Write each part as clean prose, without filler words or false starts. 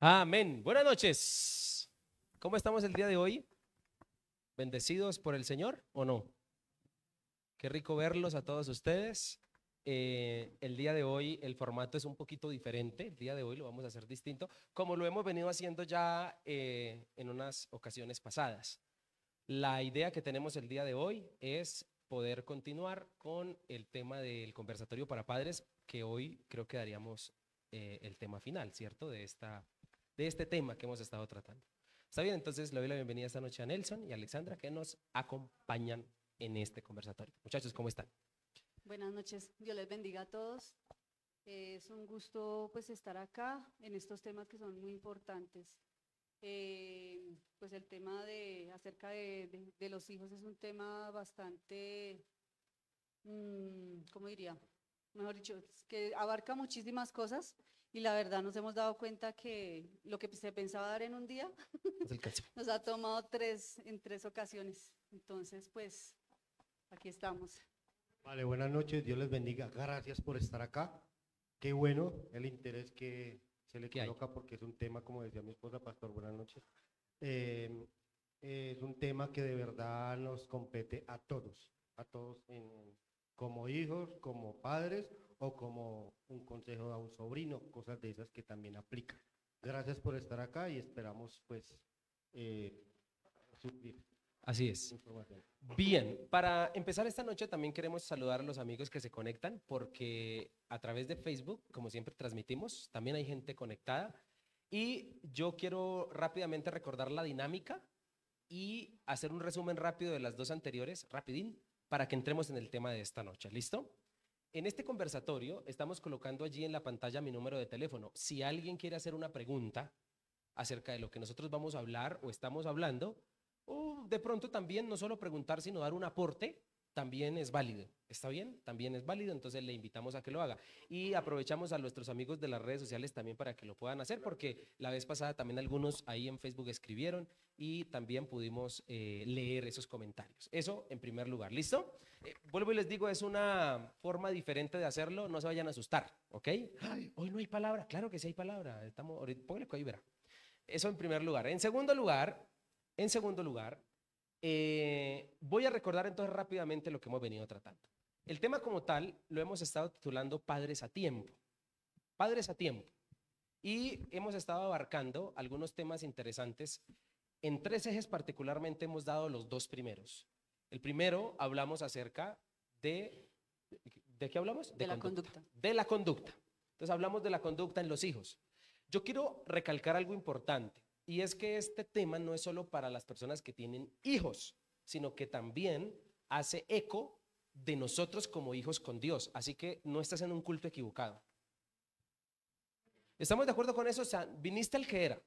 Amén. Buenas noches. ¿Cómo estamos el día de hoy? ¿Bendecidos por el Señor o no? Qué rico verlos a todos ustedes. El día de hoy el formato es un poquito diferente. El día de hoy lo vamos a hacer distinto, como lo hemos venido haciendo ya en unas ocasiones pasadas. La idea que tenemos el día de hoy es poder continuar con el tema del conversatorio para padres, que hoy creo que daríamos el tema final, ¿cierto? De este tema que hemos estado tratando. Está bien, entonces le doy la bienvenida esta noche a Nelson y a Alexandra que nos acompañan en este conversatorio. Muchachos, ¿cómo están? Buenas noches, Dios les bendiga a todos. Es un gusto pues estar acá en estos temas que son muy importantes. Pues el tema de acerca de los hijos es un tema bastante, ¿cómo diría? Mejor dicho, es que abarca muchísimas cosas y la verdad nos hemos dado cuenta que lo que se pensaba dar en un día No se alcanza. nos ha tomado en tres ocasiones. Entonces, pues aquí estamos. Vale, buenas noches, Dios les bendiga. Gracias por estar acá. Qué bueno el interés que se le ¿Qué hay? coloca porque es un tema, como decía mi esposa, pastor, buenas noches. eh, es un tema que de verdad nos compete a todos como hijos, como padres o como un consejo a un sobrino, cosas de esas que también aplican. Gracias por estar acá y esperamos pues eh, suplir Así es. información. Bien, para empezar esta noche también queremos saludar a los amigos que se conectan porque a través de Facebook, como siempre transmitimos, también hay gente conectada y yo quiero rápidamente recordar la dinámica y hacer un resumen rápido de las dos anteriores, rapidín, para que entremos en el tema de esta noche. ¿Listo? En este conversatorio estamos colocando allí en la pantalla mi número de teléfono. Si alguien quiere hacer una pregunta acerca de lo que nosotros vamos a hablar o estamos hablando, o de pronto también no solo preguntar, sino dar un aporte, también es válido. ¿Está bien? También es válido, entonces le invitamos a que lo haga. Y aprovechamos a nuestros amigos de las redes sociales también para que lo puedan hacer, porque la vez pasada también algunos ahí en Facebook escribieron y también pudimos leer esos comentarios. Eso en primer lugar. ¿Listo? Vuelvo y les digo, es una forma diferente de hacerlo, no se vayan a asustar, ¿ok? Ay, hoy no hay palabra, claro que sí hay palabra. Estamos, ahorita, póngale que ahí verá. Eso en primer lugar. En segundo lugar, voy a recordar entonces rápidamente lo que hemos venido tratando. El tema como tal lo hemos estado titulando Padres a tiempo. Padres a tiempo. Y hemos estado abarcando algunos temas interesantes. En tres ejes particularmente hemos dado los dos primeros. El primero hablamos acerca de... ¿De qué hablamos? De De la conducta. conducta. De la conducta. Entonces hablamos de la conducta en los hijos. Yo quiero recalcar algo importante y es que este tema no es solo para las personas que tienen hijos, sino que también hace eco de nosotros como hijos con Dios. Así que no estás en un culto equivocado. ¿Estamos de acuerdo con eso? O sea, viniste al que era.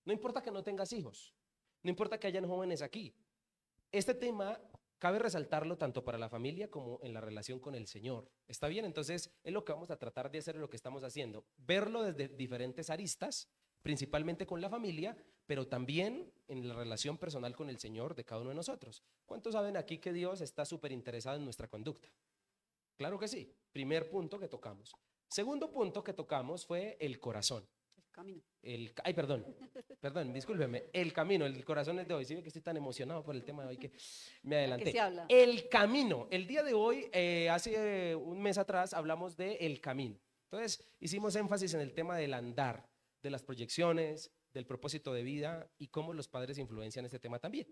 No importa que no tengas hijos. No importa que hayan jóvenes aquí. Este tema cabe resaltarlo tanto para la familia como en la relación con el Señor. ¿Está bien? Entonces, es lo que vamos a tratar de hacer, lo que estamos haciendo. Verlo desde diferentes aristas, principalmente con la familia, pero también en la relación personal con el Señor de cada uno de nosotros. ¿Cuántos saben aquí que Dios está súper interesado en nuestra conducta? Claro que sí. Primer punto que tocamos. Segundo punto que tocamos fue el corazón. El camino. Ay, perdón, discúlpeme. El camino, el corazón es de hoy. Sí, ve que estoy tan emocionado por el tema de hoy que me ¿A qué se adelanté. habla? El camino. El día de hoy, hace un mes atrás, hablamos de el camino. Entonces, hicimos énfasis en el tema del andar, de las proyecciones, del propósito de vida y cómo los padres influencian este tema también.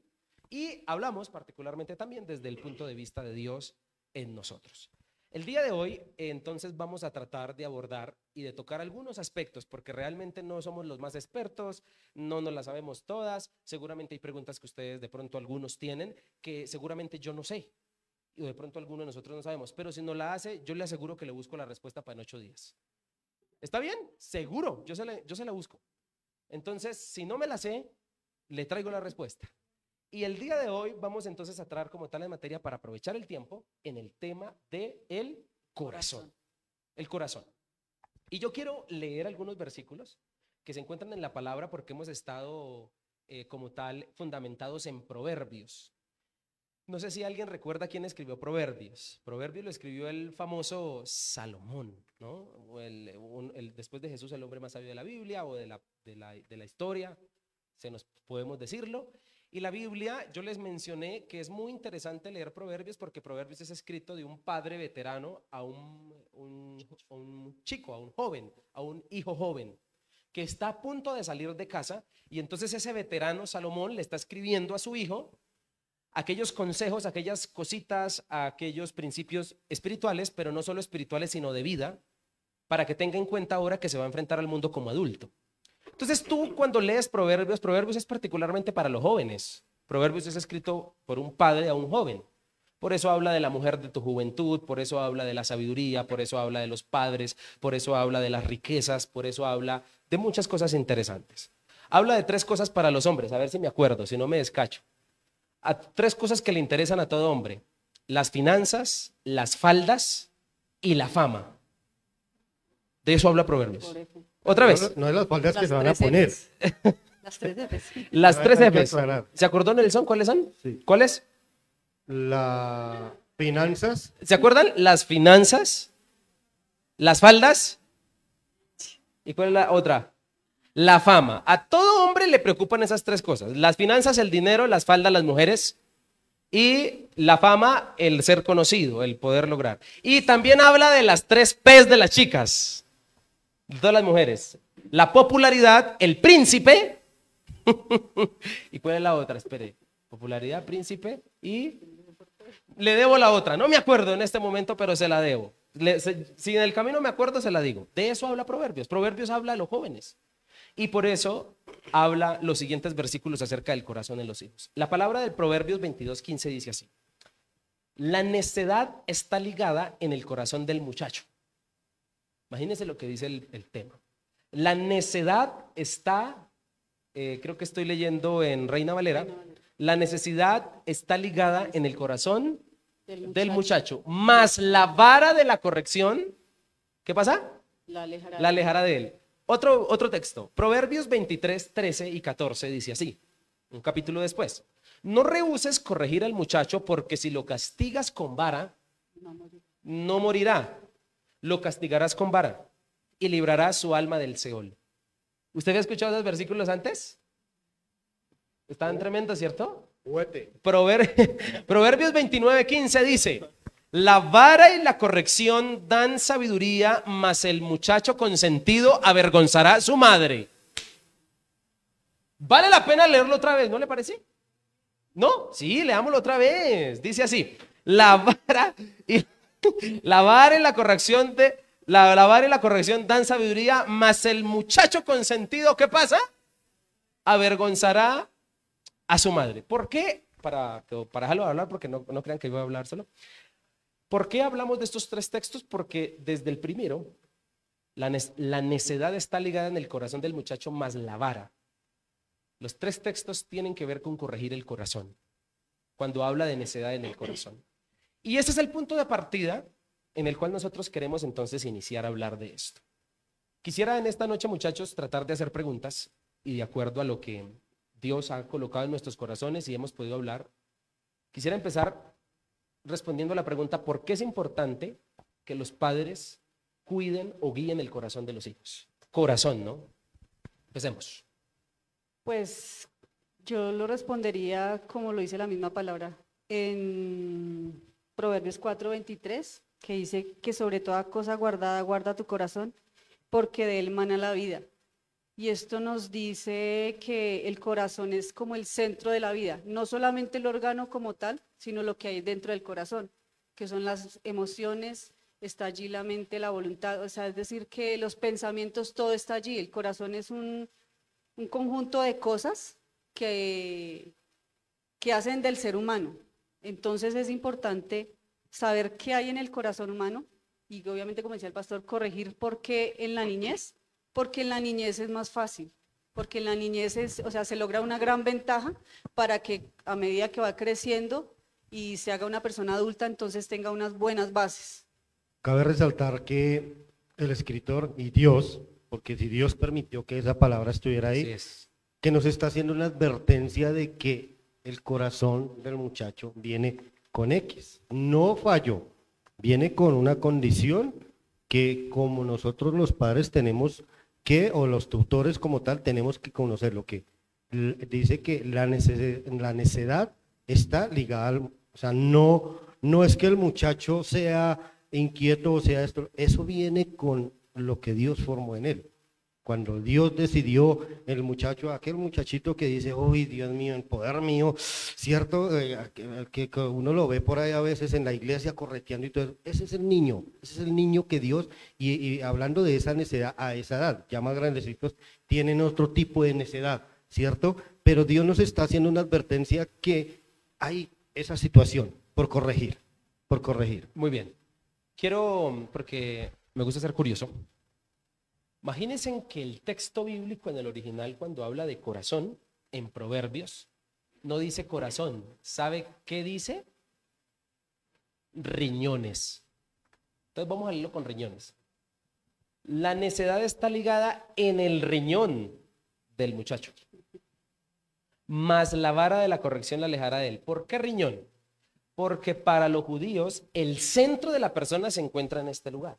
Y hablamos particularmente también desde el punto de vista de Dios en nosotros. El día de hoy, entonces, vamos a tratar de abordar y de tocar algunos aspectos, porque realmente no somos los más expertos, no nos las sabemos todas, seguramente hay preguntas que ustedes de pronto algunos tienen que seguramente yo no sé, y de pronto algunos de nosotros no sabemos, pero si no la hace, yo le aseguro que le busco la respuesta para en 8 días. ¿Está bien? Seguro, yo se la busco. Entonces, si no me la sé, le traigo la respuesta. Y el día de hoy vamos entonces a traer como tal en materia para aprovechar el tiempo en el tema del corazón. Corazón. El corazón. Y yo quiero leer algunos versículos que se encuentran en la palabra porque hemos estado como tal fundamentados en proverbios. No sé si alguien recuerda quién escribió Proverbios. Proverbios lo escribió el famoso Salomón, ¿no? O después de Jesús, el hombre más sabio de la Biblia o de la historia, podemos decirlo. Y la Biblia, yo les mencioné que es muy interesante leer Proverbios porque Proverbios es escrito de un padre veterano a un chico, a un joven, a un hijo joven, que está a punto de salir de casa, y entonces ese veterano Salomón le está escribiendo a su hijo aquellos consejos, aquellas cositas, aquellos principios espirituales, pero no solo espirituales, sino de vida, para que tenga en cuenta ahora que se va a enfrentar al mundo como adulto. Entonces tú cuando lees Proverbios, Proverbios es particularmente para los jóvenes. Proverbios es escrito por un padre a un joven. Por eso habla de la mujer de tu juventud, por eso habla de la sabiduría, por eso habla de los padres, por eso habla de las riquezas, por eso habla de muchas cosas interesantes. Habla de 3 cosas para los hombres, a ver si me acuerdo, si no me descacho. 3 cosas que le interesan a todo hombre: las finanzas, las faldas y la fama. De eso habla Proverbios. Otra vez. No es las faldas que Las se van a 3 poner. Fs. Las 3 Fs. Las 3 Hay que Fs. aclarar. ¿Se acordó, Nelson? ¿Cuáles son? Sí. ¿Cuáles? Las finanzas, ¿Se acuerdan? Las finanzas, las faldas, ¿y cuál es la otra? La fama. A todo hombre le preocupan esas 3 cosas: las finanzas, el dinero; las faldas, las mujeres; y la fama, el ser conocido, el poder lograr. Y también habla de las 3 P's de las chicas, de todas las mujeres: la popularidad, el príncipe ¿y cuál es la otra? Espere. Popularidad, príncipe y... Le debo la otra, no me acuerdo en este momento, pero se la debo. Si en el camino me acuerdo, se la digo. De eso habla Proverbios. Proverbios habla de los jóvenes. Y por eso habla los siguientes versículos acerca del corazón en los hijos. La palabra del Proverbios 22:15 dice así: la necedad está ligada en el corazón del muchacho. Imagínense lo que dice el tema. La necedad está, creo que estoy leyendo en Reina Valera, la necesidad está ligada en el corazón del muchacho, más la vara de la corrección, ¿qué pasa? La alejará de él. Otro texto, Proverbios 23:13 y 14 dice así, un capítulo después: no rehúses corregir al muchacho, porque si lo castigas con vara, no morirá. Lo castigarás con vara y librarás su alma del Seol. ¿Usted había escuchado esos versículos antes? Estaban tremendos, ¿cierto? Proverbios 29:15 dice: la vara y la corrección dan sabiduría, mas el muchacho consentido avergonzará a su madre. Vale la pena leerlo otra vez, ¿no le parece? ¿No? Sí, leámoslo otra vez. Dice así: la vara y la corrección dan sabiduría, mas el muchacho consentido, ¿qué pasa? Avergonzará a su madre. ¿Por qué? Para dejarlo hablar, porque no crean que yo voy a hablar solo. ¿Por qué hablamos de estos 3 textos? Porque desde el primero, la necedad está ligada en el corazón del muchacho más la vara. Los 3 textos tienen que ver con corregir el corazón, cuando habla de necedad en el corazón. Y ese es el punto de partida en el cual nosotros queremos entonces iniciar a hablar de esto. Quisiera en esta noche, muchachos, tratar de hacer preguntas y de acuerdo a lo que Dios ha colocado en nuestros corazones y hemos podido hablar. Quisiera empezar respondiendo a la pregunta: ¿por qué es importante que los padres cuiden o guíen el corazón de los hijos? Corazón, ¿no? Empecemos. Pues yo lo respondería como lo dice la misma palabra en Proverbios 4:23, que dice que sobre toda cosa guardada guarda tu corazón, porque de él mana la vida. Y esto nos dice que el corazón es como el centro de la vida, no solamente el órgano como tal, sino lo que hay dentro del corazón, que son las emociones, está allí la mente, la voluntad, o sea, es decir, que los pensamientos, todo está allí. El corazón es un conjunto de cosas que hacen del ser humano. Entonces es importante saber qué hay en el corazón humano y obviamente, como decía el pastor, corregir por qué en la niñez. Porque en la niñez es más fácil, porque en la niñez se logra una gran ventaja para que a medida que va creciendo y se haga una persona adulta, entonces tenga unas buenas bases. Cabe resaltar que el escritor y Dios, porque si Dios permitió que esa palabra estuviera ahí, Así es. que nos está haciendo una advertencia de que el corazón del muchacho viene con X. No falló, viene con una condición que como nosotros los padres tenemos que, o los tutores como tal, tenemos que conocer lo que dice que la necedad está ligada al, o sea, no es que el muchacho sea inquieto o sea esto, eso viene con lo que Dios formó en él. Cuando Dios decidió el muchacho, aquel muchachito que dice, uy, Dios mío, en poder mío, ¿cierto? Que uno lo ve por ahí a veces en la iglesia correteando y todo eso. Ese es el niño que Dios, y hablando de esa necedad a esa edad, ya más grandecitos, tienen otro tipo de necedad, ¿cierto? Pero Dios nos está haciendo una advertencia que hay esa situación por corregir, por corregir. Muy bien. Quiero, porque me gusta ser curioso. Imagínense que el texto bíblico en el original, cuando habla de corazón, en Proverbios, no dice corazón. ¿Sabe qué dice? Riñones. Entonces vamos a leerlo con riñones. La necedad está ligada en el riñón del muchacho, mas la vara de la corrección la alejará de él. ¿Por qué riñón? Porque para los judíos el centro de la persona se encuentra en este lugar,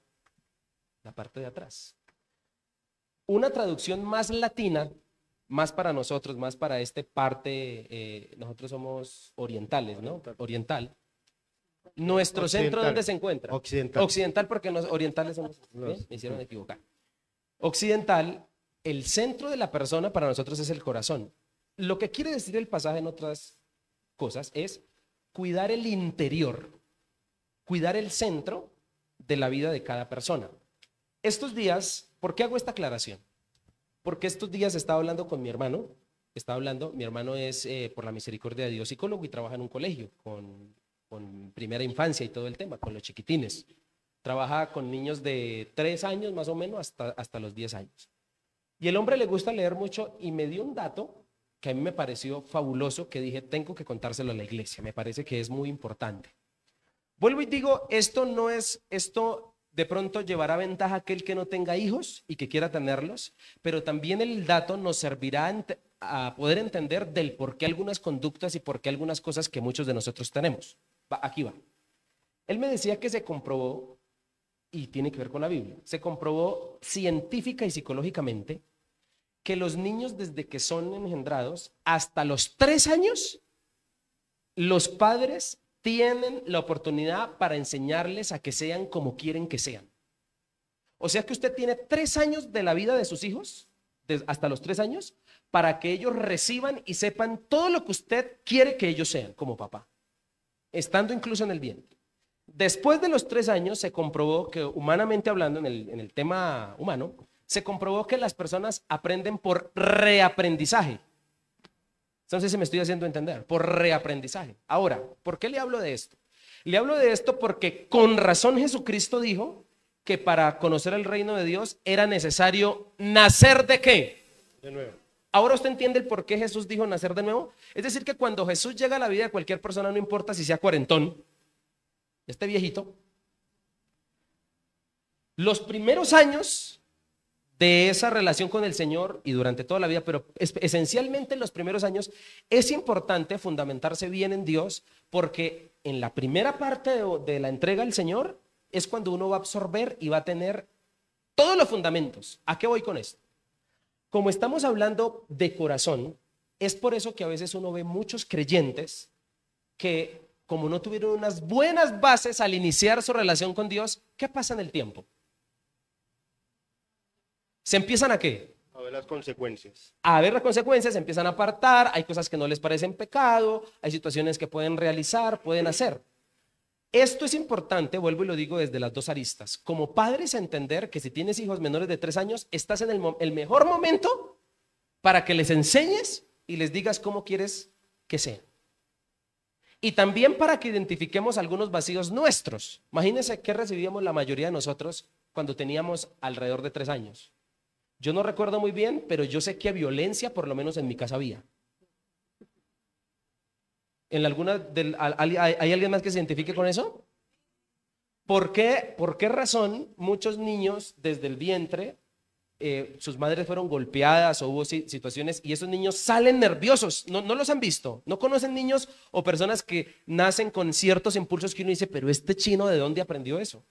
la parte de atrás. Una traducción más latina, más para nosotros, más para esta parte, nosotros somos orientales, ¿no? Oriental. Nuestro centro, ¿dónde se encuentra? Occidental. Occidental, porque los orientales somos, ¿bien? Me hicieron equivocar. Occidental, el centro de la persona para nosotros es el corazón. Lo que quiere decir el pasaje en otras cosas es cuidar el interior, cuidar el centro de la vida de cada persona. Estos días, ¿por qué hago esta aclaración? Porque estos días estaba hablando con mi hermano, mi hermano es por la misericordia de Dios psicólogo y trabaja en un colegio con primera infancia y todo el tema, con los chiquitines. Trabaja con niños de 3 años más o menos hasta los 10 años. Y el hombre le gusta leer mucho y me dio un dato que a mí me pareció fabuloso, que dije, tengo que contárselo a la iglesia, me parece que es muy importante. Vuelvo y digo, esto de pronto llevará ventaja a aquel que no tenga hijos y que quiera tenerlos, pero también el dato nos servirá a poder entender del por qué algunas conductas y por qué algunas cosas que muchos de nosotros tenemos. Aquí va. Él me decía que se comprobó, y tiene que ver con la Biblia, se comprobó científica y psicológicamente que los niños desde que son engendrados hasta los 3 años, los padres tienen la oportunidad para enseñarles a que sean como quieren que sean. O sea que usted tiene 3 años de la vida de sus hijos, hasta los 3 años, para que ellos reciban y sepan todo lo que usted quiere que ellos sean como papá, estando incluso en el vientre. Después de los 3 años se comprobó que, humanamente hablando, en el tema humano, se comprobó que las personas aprenden por reaprendizaje. Entonces, si me estoy haciendo entender, por reaprendizaje. Ahora, ¿por qué le hablo de esto? Le hablo de esto porque con razón Jesucristo dijo que para conocer el reino de Dios era necesario nacer ¿de qué? De nuevo. Ahora usted entiende el por qué Jesús dijo nacer de nuevo. Es decir, que cuando Jesús llega a la vida de cualquier persona, no importa si sea cuarentón, este viejito, los primeros años de esa relación con el Señor y durante toda la vida, pero esencialmente en los primeros años, es importante fundamentarse bien en Dios, porque en la primera parte de la entrega al Señor es cuando uno va a absorber y va a tener todos los fundamentos. ¿A qué voy con esto? Como estamos hablando de corazón, es por eso que a veces uno ve muchos creyentes que, como no tuvieron unas buenas bases al iniciar su relación con Dios, ¿qué pasa en el tiempo? ¿Se empiezan a qué? A ver las consecuencias. A ver las consecuencias, se empiezan a apartar, hay cosas que no les parecen pecado, hay situaciones que pueden realizar, pueden hacer. Esto es importante, vuelvo y lo digo desde las dos aristas. Como padres, a entender que si tienes hijos menores de 3 años, estás en el mejor momento para que les enseñes y les digas cómo quieres que sean. Y también para que identifiquemos algunos vacíos nuestros. Imagínense qué recibíamos la mayoría de nosotros cuando teníamos alrededor de 3 años. Yo no recuerdo muy bien, pero yo sé que violencia por lo menos en mi casa había. ¿Hay alguien más que se identifique con eso? ¿Por qué razón muchos niños desde el vientre sus madres fueron golpeadas o hubo situaciones y esos niños salen nerviosos, no los han visto, no conocen niños o personas que nacen con ciertos impulsos que uno dice, pero este chino, ¿de dónde aprendió eso?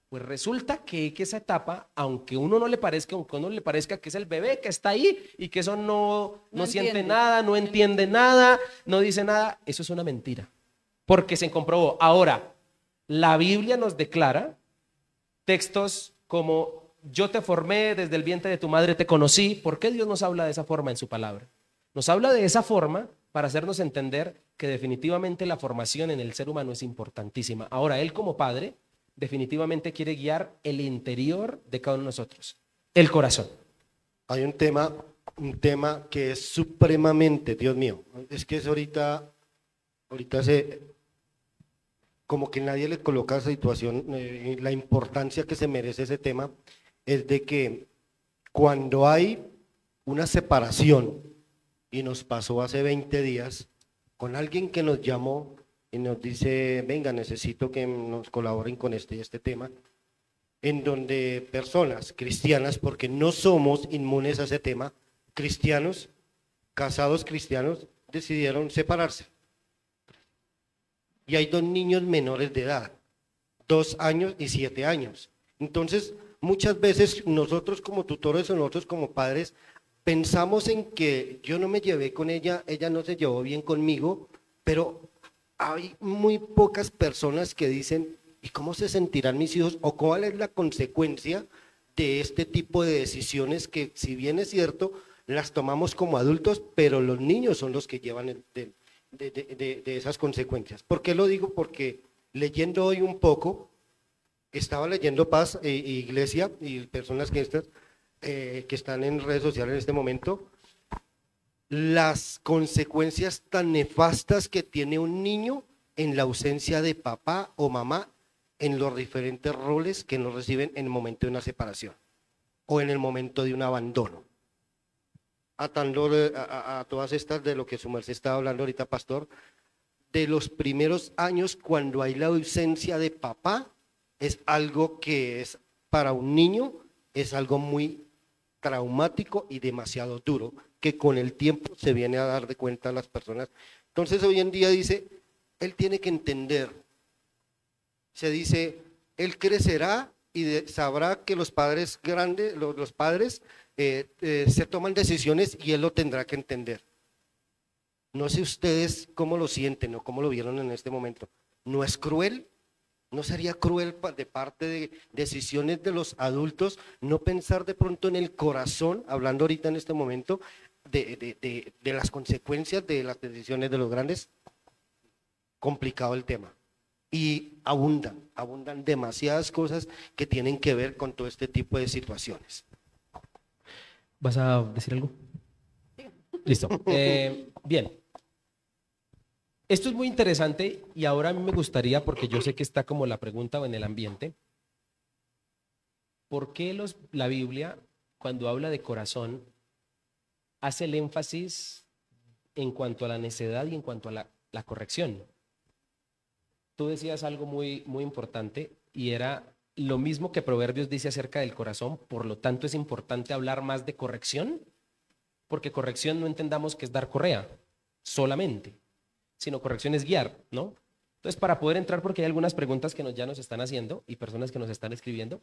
Pues resulta que esa etapa, aunque uno no le parezca, aunque uno le parezca que es el bebé que está ahí y que eso no siente entiende. nada, no entiende nada, no dice nada, eso es una mentira, porque se comprobó. Ahora, la Biblia nos declara textos como yo te formé desde el vientre de tu madre, te conocí. ¿Por qué Dios nos habla de esa forma en su palabra? Nos habla de esa forma para hacernos entender que definitivamente la formación en el ser humano es importantísima. Ahora, Él como Padre definitivamente quiere guiar el interior de cada uno de nosotros, el corazón. Hay un tema que es supremamente, Dios mío, es que es ahorita como que nadie le coloca esa situación, la importancia que se merece ese tema, es de que cuando hay una separación, y nos pasó hace 20 días, con alguien que nos llamó y nos dice, venga, necesito que nos colaboren con este tema, en donde personas cristianas, porque no somos inmunes a ese tema, cristianos, casados cristianos, decidieron separarse. Y hay 2 niños menores de edad, 2 años y 7 años. Entonces, muchas veces nosotros como tutores o nosotros como padres pensamos en que yo no me llevé con ella, ella no se llevó bien conmigo, pero hay muy pocas personas que dicen, ¿y cómo se sentirán mis hijos? ¿O cuál es la consecuencia de este tipo de decisiones que, si bien es cierto, las tomamos como adultos, pero los niños son los que llevan de esas consecuencias? ¿Por qué lo digo? Porque leyendo hoy un poco, estaba leyendo Paz Iglesia y personas que están en redes sociales en este momento, las consecuencias tan nefastas que tiene un niño en la ausencia de papá o mamá en los diferentes roles que nos reciben en el momento de una separación o en el momento de un abandono. Atando a todas estas de lo que su merced estaba hablando ahorita, pastor, de los primeros años cuando hay la ausencia de papá, es algo que es para un niño, es algo muy traumático y demasiado duro, que con el tiempo se viene a dar de cuenta a las personas. Entonces hoy en día dice, él tiene que entender, se dice, él crecerá y sabrá que los padres grandes, los padres se toman decisiones y él lo tendrá que entender. No sé ustedes cómo lo sienten o cómo lo vieron en este momento. ¿No es cruel? ¿No sería cruel de parte de decisiones de los adultos no pensar de pronto en el corazón, hablando ahorita en este momento, de las consecuencias de las decisiones de los grandes? Complicado el tema. Y abundan demasiadas cosas que tienen que ver con todo este tipo de situaciones. ¿Vas a decir algo? Listo. Bien. Esto es muy interesante y ahora a mí me gustaría, porque yo sé que está como la pregunta o en el ambiente, ¿por qué la Biblia, cuando habla de corazón, hace el énfasis en cuanto a la necedad y en cuanto a la corrección? Tú decías algo muy, muy importante y era lo mismo que Proverbios dice acerca del corazón, por lo tanto es importante hablar más de corrección, porque corrección no entendamos que es dar correa solamente, sino corrección es guiar, ¿no? Entonces, para poder entrar, porque hay algunas preguntas que ya nos están haciendo y personas que nos están escribiendo,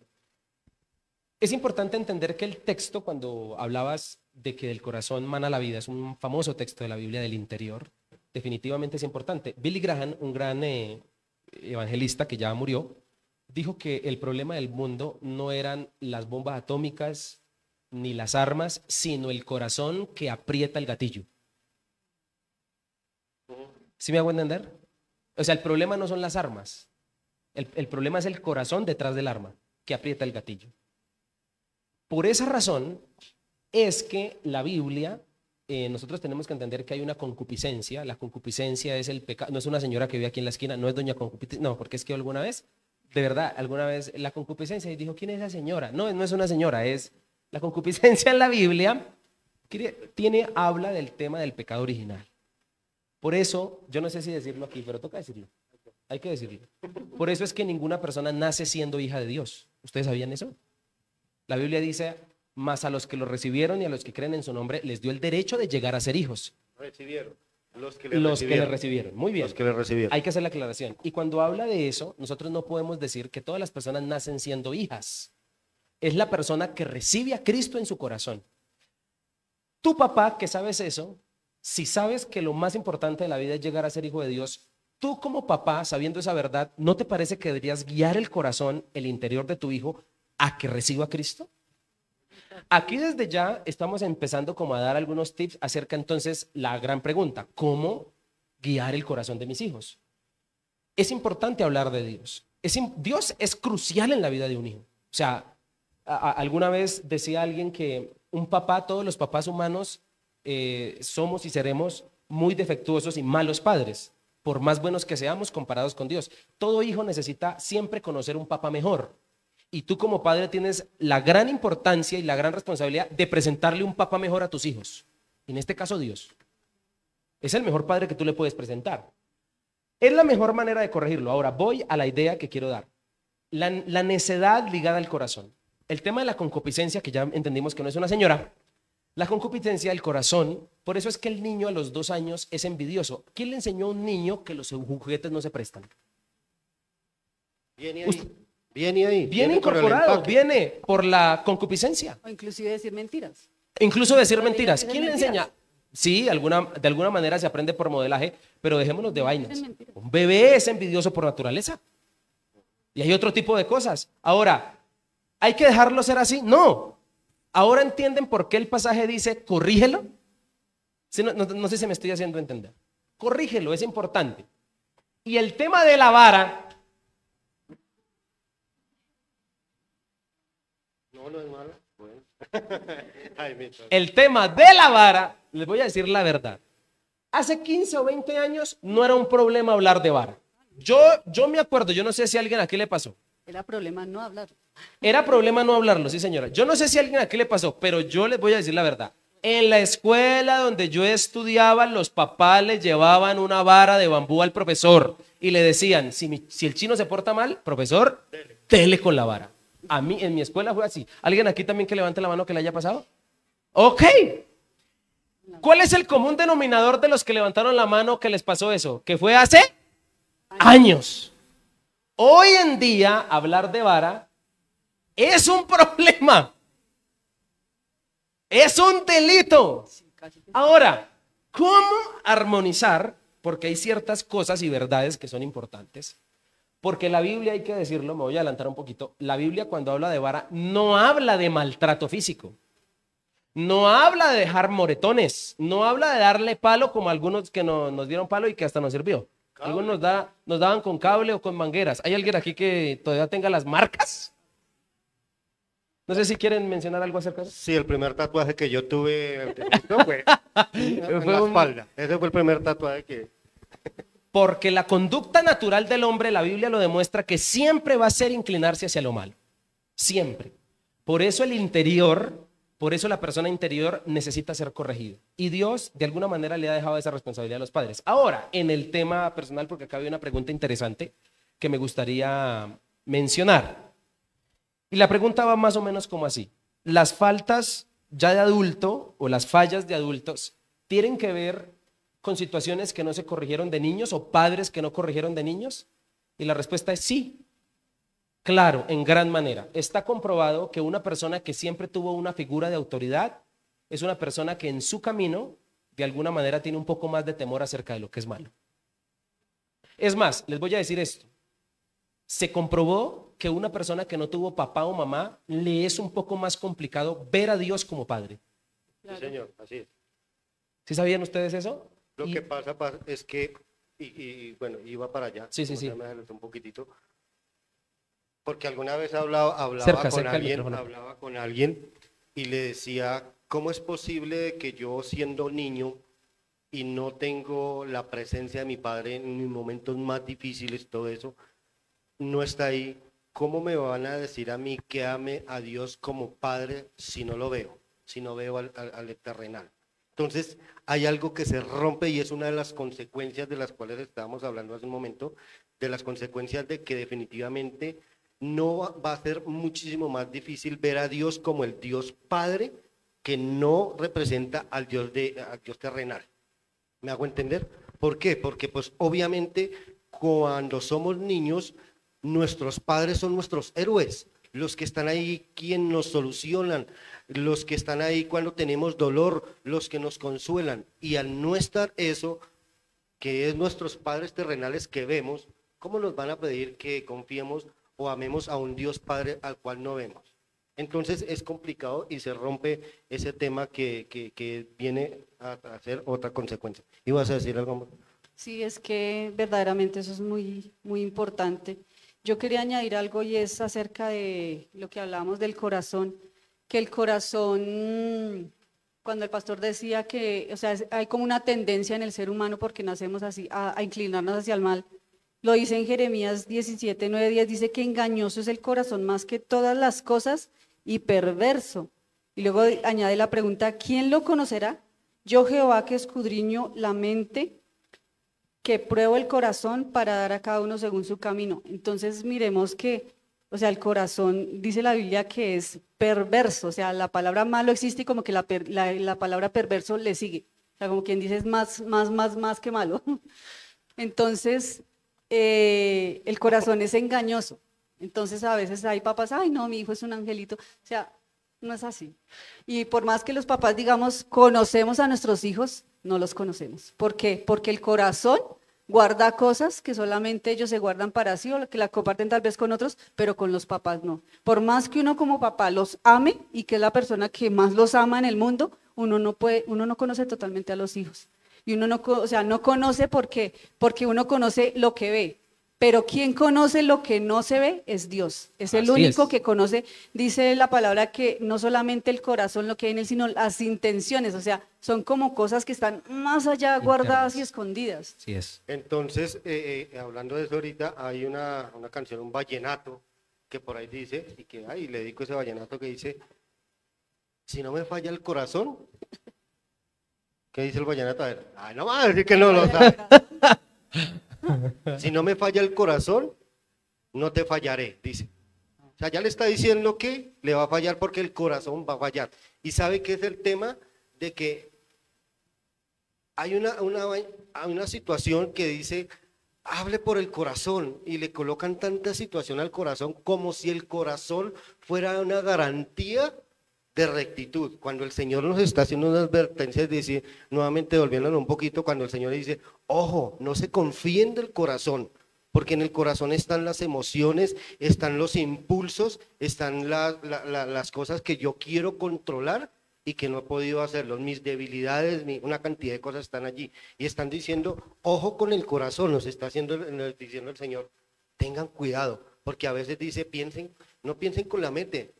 es importante entender que el texto, cuando hablabas de que del corazón mana la vida, es un famoso texto de la Biblia del interior, definitivamente es importante. Billy Graham, un gran evangelista que ya murió, dijo que el problema del mundo no eran las bombas atómicas ni las armas, sino el corazón que aprieta el gatillo. ¿Sí me hago entender? O sea, el problema no son las armas, el problema es el corazón detrás del arma que aprieta el gatillo. Por esa razón es que la Biblia, nosotros tenemos que entender que hay una concupiscencia. La concupiscencia es el pecado, no es una señora que vive aquí en la esquina, no es doña concupiscencia, no, porque es que alguna vez, de verdad, alguna vez la concupiscencia, y dijo, ¿quién es esa señora? No, no es una señora, es la concupiscencia en la Biblia, habla del tema del pecado original. Por eso, yo no sé si decirlo aquí, pero toca decirlo, hay que decirlo. Por eso es que ninguna persona nace siendo hija de Dios. ¿Ustedes sabían eso? La Biblia dice, mas a los que lo recibieron y a los que creen en su nombre les dio el derecho de llegar a ser hijos. Recibieron. Los que Los que le recibieron. Muy bien. Los que le recibieron. Hay que hacer la aclaración. Y cuando habla de eso, nosotros no podemos decir que todas las personas nacen siendo hijas. Es la persona que recibe a Cristo en su corazón. Tu papá, que sabes eso, si sabes que lo más importante de la vida es llegar a ser hijo de Dios, tú como papá, sabiendo esa verdad, ¿no te parece que deberías guiar el corazón, el interior de tu hijo, a que reciba a Cristo? Aquí desde ya estamos empezando como a dar algunos tips acerca entonces la gran pregunta, ¿cómo guiar el corazón de mis hijos? Es importante hablar de Dios. Dios es crucial en la vida de un hijo. O sea, alguna vez decía alguien que un papá, todos los papás humanos somos y seremos muy defectuosos y malos padres, por más buenos que seamos comparados con Dios. Todo hijo necesita siempre conocer un papá mejor. Y tú como padre tienes la gran importancia y la gran responsabilidad de presentarle un papá mejor a tus hijos. En este caso, Dios. Es el mejor padre que tú le puedes presentar. Es la mejor manera de corregirlo. Ahora voy a la idea que quiero dar. La necedad ligada al corazón. El tema de la concupiscencia, que ya entendimos que no es una señora. La concupiscencia del corazón, por eso es que el niño a los 2 años es envidioso. ¿Quién le enseñó a un niño que los juguetes no se prestan? Viene ahí. Viene ahí. Viene por el incorporado, empaque. viene por la concupiscencia. O inclusive decir mentiras. Incluso decir Pero mentiras. dicen ¿Quién le mentiras. enseña? Sí, de alguna manera se aprende por modelaje, pero dejémonos de vainas. Dicen mentiras. Un bebé es envidioso por naturaleza. Y hay otro tipo de cosas. Ahora, ¿hay que dejarlo ser así? No. Ahora entienden por qué el pasaje dice, corrígelo. Sí, no sé si me estoy haciendo entender. Corrígelo, es importante. Y el tema de la vara, No es malo. Bueno. Ay, el tema de la vara, les voy a decir la verdad. Hace 15 o 20 años no era un problema hablar de vara. Yo me acuerdo, yo no sé si a alguien aquí le pasó. Era problema no hablar. Era problema no hablarlo, sí señora. Yo no sé si a alguien aquí le pasó, pero yo les voy a decir la verdad. En la escuela donde yo estudiaba, los papás le llevaban una vara de bambú al profesor y le decían, si el chino se porta mal, profesor, dele con la vara. A mí, en mi escuela fue así. ¿Alguien aquí también que levante la mano que le haya pasado? Ok. ¿Cuál es el común denominador de los que levantaron la mano que les pasó eso? Que fue hace años. Hoy en día, hablar de vara es un problema. Es un delito. Sí, casi que- Ahora, ¿cómo armonizar? Porque hay ciertas cosas y verdades que son importantes. Porque la Biblia, hay que decirlo, me voy a adelantar un poquito, la Biblia cuando habla de vara no habla de maltrato físico. No habla de dejar moretones, no habla de darle palo como algunos que nos dieron palo y que hasta nos sirvió. Algunos nos daban con cable o con mangueras. ¿Hay alguien aquí que todavía tenga las marcas? No sé si quieren mencionar algo acerca de eso. Sí, el primer tatuaje que yo tuve no, fue en Fue la un- espalda. Ese fue el primer tatuaje que... Porque la conducta natural del hombre, la Biblia lo demuestra que siempre va a ser inclinarse hacia lo malo. Siempre. Por eso el interior, por eso la persona interior necesita ser corregida. Y Dios de alguna manera le ha dejado esa responsabilidad a los padres. Ahora, en el tema personal, porque acá había una pregunta interesante que me gustaría mencionar. Y la pregunta va más o menos como así. Las faltas ya de adulto o las fallas de adultos tienen que ver con situaciones que no se corrigieron de niños o padres que no corrigieron de niños? Y la respuesta es sí. Claro, en gran manera. Está comprobado que una persona que siempre tuvo una figura de autoridad es una persona que en su camino, de alguna manera, tiene un poco más de temor acerca de lo que es malo. Es más, les voy a decir esto. Se comprobó que una persona que no tuvo papá o mamá le es un poco más complicado ver a Dios como padre. Sí, Claro. señor, así es. ¿Sí sabían ustedes eso? Lo Y- que pasa es que, bueno, iba para allá. Sí, sí, como sí. ya me adelanté un poquitito. Porque alguna vez hablaba Cerca el micrófono. hablaba con alguien y le decía, ¿cómo es posible que yo siendo niño y no tengo la presencia de mi padre en mis momentos más difíciles, todo eso, no está ahí? ¿Cómo me van a decir a mí que ame a Dios como padre si no lo veo, si no veo al terrenal? Entonces, hay algo que se rompe y es una de las consecuencias de las cuales estábamos hablando hace un momento, de las consecuencias de que definitivamente no va a ser muchísimo más difícil ver a Dios como el Dios Padre, que no representa al Dios terrenal. ¿Me hago entender? ¿Por qué? Porque pues obviamente cuando somos niños, nuestros padres son nuestros héroes, los que están ahí, quien nos solucionan, los que están ahí cuando tenemos dolor, los que nos consuelan. Y al no estar eso, que es nuestros padres terrenales que vemos, ¿cómo nos van a pedir que confiemos o amemos a un Dios Padre al cual no vemos? Entonces es complicado y se rompe ese tema que viene a hacer otra consecuencia. ¿Ibas a decir algo más? Sí, es que verdaderamente eso es muy, muy importante. Yo quería añadir algo y es acerca de lo que hablábamos del corazón, que el corazón, cuando el pastor decía que, o sea, hay como una tendencia en el ser humano porque nacemos así, a inclinarnos hacia el mal. Lo dice en Jeremías 17, 9, 10, dice que engañoso es el corazón más que todas las cosas y perverso. Y luego añade la pregunta, ¿quién lo conocerá? Yo Jehová que escudriño la mente, que pruebo el corazón para dar a cada uno según su camino. Entonces miremos que, o sea, el corazón, dice la Biblia que es perverso, o sea, la palabra malo existe y como que la palabra perverso le sigue. O sea, como quien dice es más que malo. Entonces, el corazón es engañoso. Entonces a veces hay papás, ay no, mi hijo es un angelito. O sea, no es así. Y por más que los papás digamos, conocemos a nuestros hijos, no los conocemos. ¿Por qué? Porque el corazón guarda cosas que solamente ellos se guardan para sí o que la comparten tal vez con otros, pero con los papás no. Por más que uno como papá los ame y que es la persona que más los ama en el mundo, uno no conoce totalmente a los hijos. Y uno no, o sea, no conoce porque uno conoce lo que ve. Pero quien conoce lo que no se ve es Dios. Es el único que conoce, dice la palabra, que no solamente el corazón lo que hay en él, sino las intenciones. O sea, son como cosas que están más allá, guardadas y escondidas. Así es. Entonces, hablando de eso ahorita, hay una canción, un vallenato, que por ahí dice, y que le dedico ese vallenato que dice, si no me falla el corazón, ¿qué dice el vallenato? A ver, ay, no más decir que no lo sabe. Si no me falla el corazón, no te fallaré, dice. O sea, ya le está diciendo que le va a fallar porque el corazón va a fallar. Y sabe que es el tema de que hay una situación que dice, hable por el corazón, y le colocan tanta situación al corazón como si el corazón fuera una garantía de rectitud. Cuando el Señor nos está haciendo unas advertencias, dice, nuevamente volviéndolo un poquito, cuando el Señor dice, ojo, no se confíen del corazón, porque en el corazón están las emociones, están los impulsos, están las cosas que yo quiero controlar y que no he podido hacerlo, mis debilidades, una cantidad de cosas están allí, y están diciendo, ojo con el corazón, nos está diciendo el Señor, tengan cuidado, porque a veces dice, no piensen con la mente,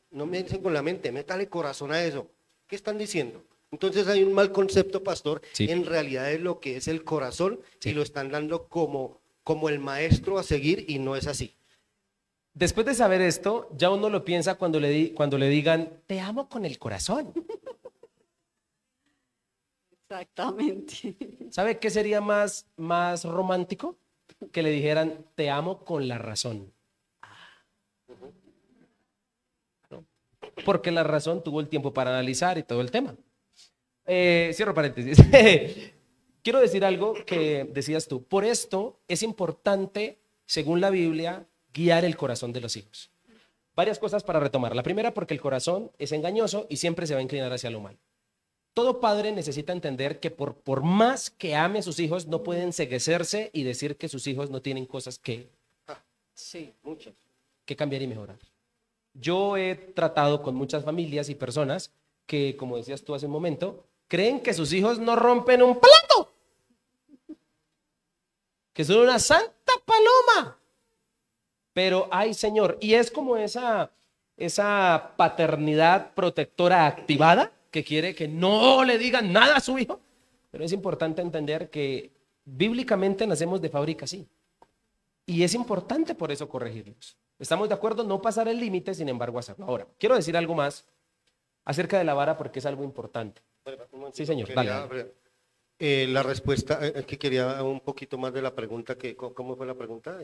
no piensen con la mente, métale corazón a eso. ¿Qué están diciendo? Entonces hay un mal concepto, pastor, en realidad es lo que es el corazón, y lo están dando como el maestro a seguir, y no es así. Después de saber esto, ya uno lo piensa cuando le digan, te amo con el corazón. Exactamente. ¿Sabe qué sería más romántico? Que le dijeran, te amo con la razón. ¿No? Porque la razón tuvo el tiempo para analizar y todo el tema. Cierro paréntesis. Quiero decir algo que decías tú. Por esto es importante, según la Biblia, guiar el corazón de los hijos. Varias cosas para retomar. La primera, porque el corazón es engañoso y siempre se va a inclinar hacia lo malo. Todo padre necesita entender que por más que ame a sus hijos, no pueden enceguecerse y decir que sus hijos no tienen cosas que cambiar y mejorar. Yo he tratado con muchas familias y personas que, como decías tú hace un momento, creen que sus hijos no rompen un plato, que son una santa paloma. Pero, ay Señor, y es como esa paternidad protectora activada que quiere que no le digan nada a su hijo. Pero es importante entender que bíblicamente nacemos de fábrica así. Y es importante por eso corregirlos. ¿Estamos de acuerdo? No pasar el límite, sin embargo hacerlo. Ahora, quiero decir algo más acerca de la vara porque es algo importante. Sí, señor. Dale. La respuesta, que quería un poquito más de la pregunta, ¿cómo fue la pregunta?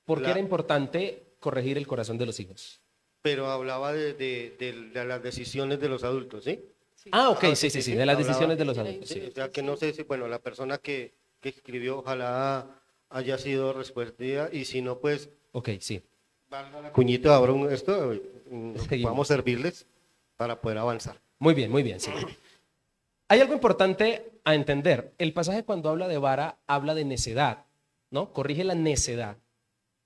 ¿Por qué era importante corregir el corazón de los hijos? Pero hablaba de las decisiones de los adultos, ¿sí? Sí. Ah, ok, sí, de las hablaba- decisiones de los de la adultos. Sí, Sí. o sea, que no sé si, bueno, la persona que escribió, ojalá haya sido respondida, y si no, pues, Ok, sí. cuñito, abro esto, Seguimos. vamos a servirles para poder avanzar. Muy bien, sí. Hay algo importante a entender. El pasaje cuando habla de vara habla de necedad, ¿no? Corrige la necedad.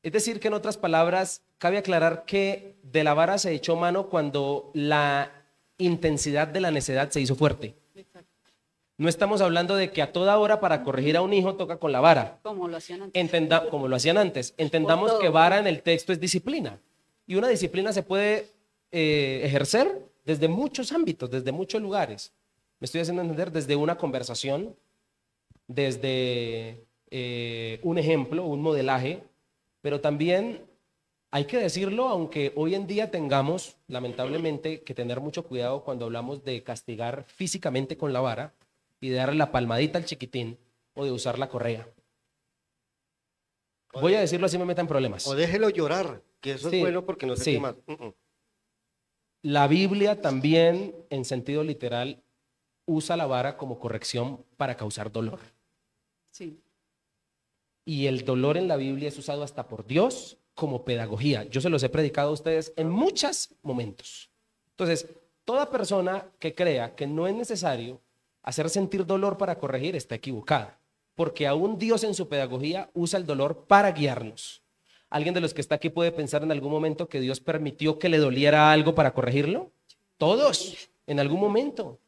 Es decir, que en otras palabras, cabe aclarar que de la vara se echó mano cuando la intensidad de la necedad se hizo fuerte. Exacto. No estamos hablando de que a toda hora para corregir a un hijo toca con la vara. Como lo hacían antes. Como lo hacían antes. Entendamos todo. que vara en el texto es disciplina. Y una disciplina se puede ejercer desde muchos ámbitos, desde muchos lugares. Me estoy haciendo entender desde una conversación, desde un ejemplo, un modelaje, pero también hay que decirlo, aunque hoy en día tengamos, lamentablemente, que tener mucho cuidado cuando hablamos de castigar físicamente con la vara y de darle la palmadita al chiquitín o de usar la correa. Voy a decirlo así, me meta en problemas. O déjelo llorar, que eso Sí, es bueno porque no se sí. quema. La Biblia también, en sentido literal, usa la vara como corrección para causar dolor. Sí. Y el dolor en la Biblia es usado hasta por Dios como pedagogía. Yo se los he predicado a ustedes en muchos momentos. Entonces, toda persona que crea que no es necesario hacer sentir dolor para corregir está equivocada, porque aún Dios en su pedagogía usa el dolor para guiarnos. ¿Alguien de los que está aquí puede pensar en algún momento que Dios permitió que le doliera algo para corregirlo? Todos, en algún momento.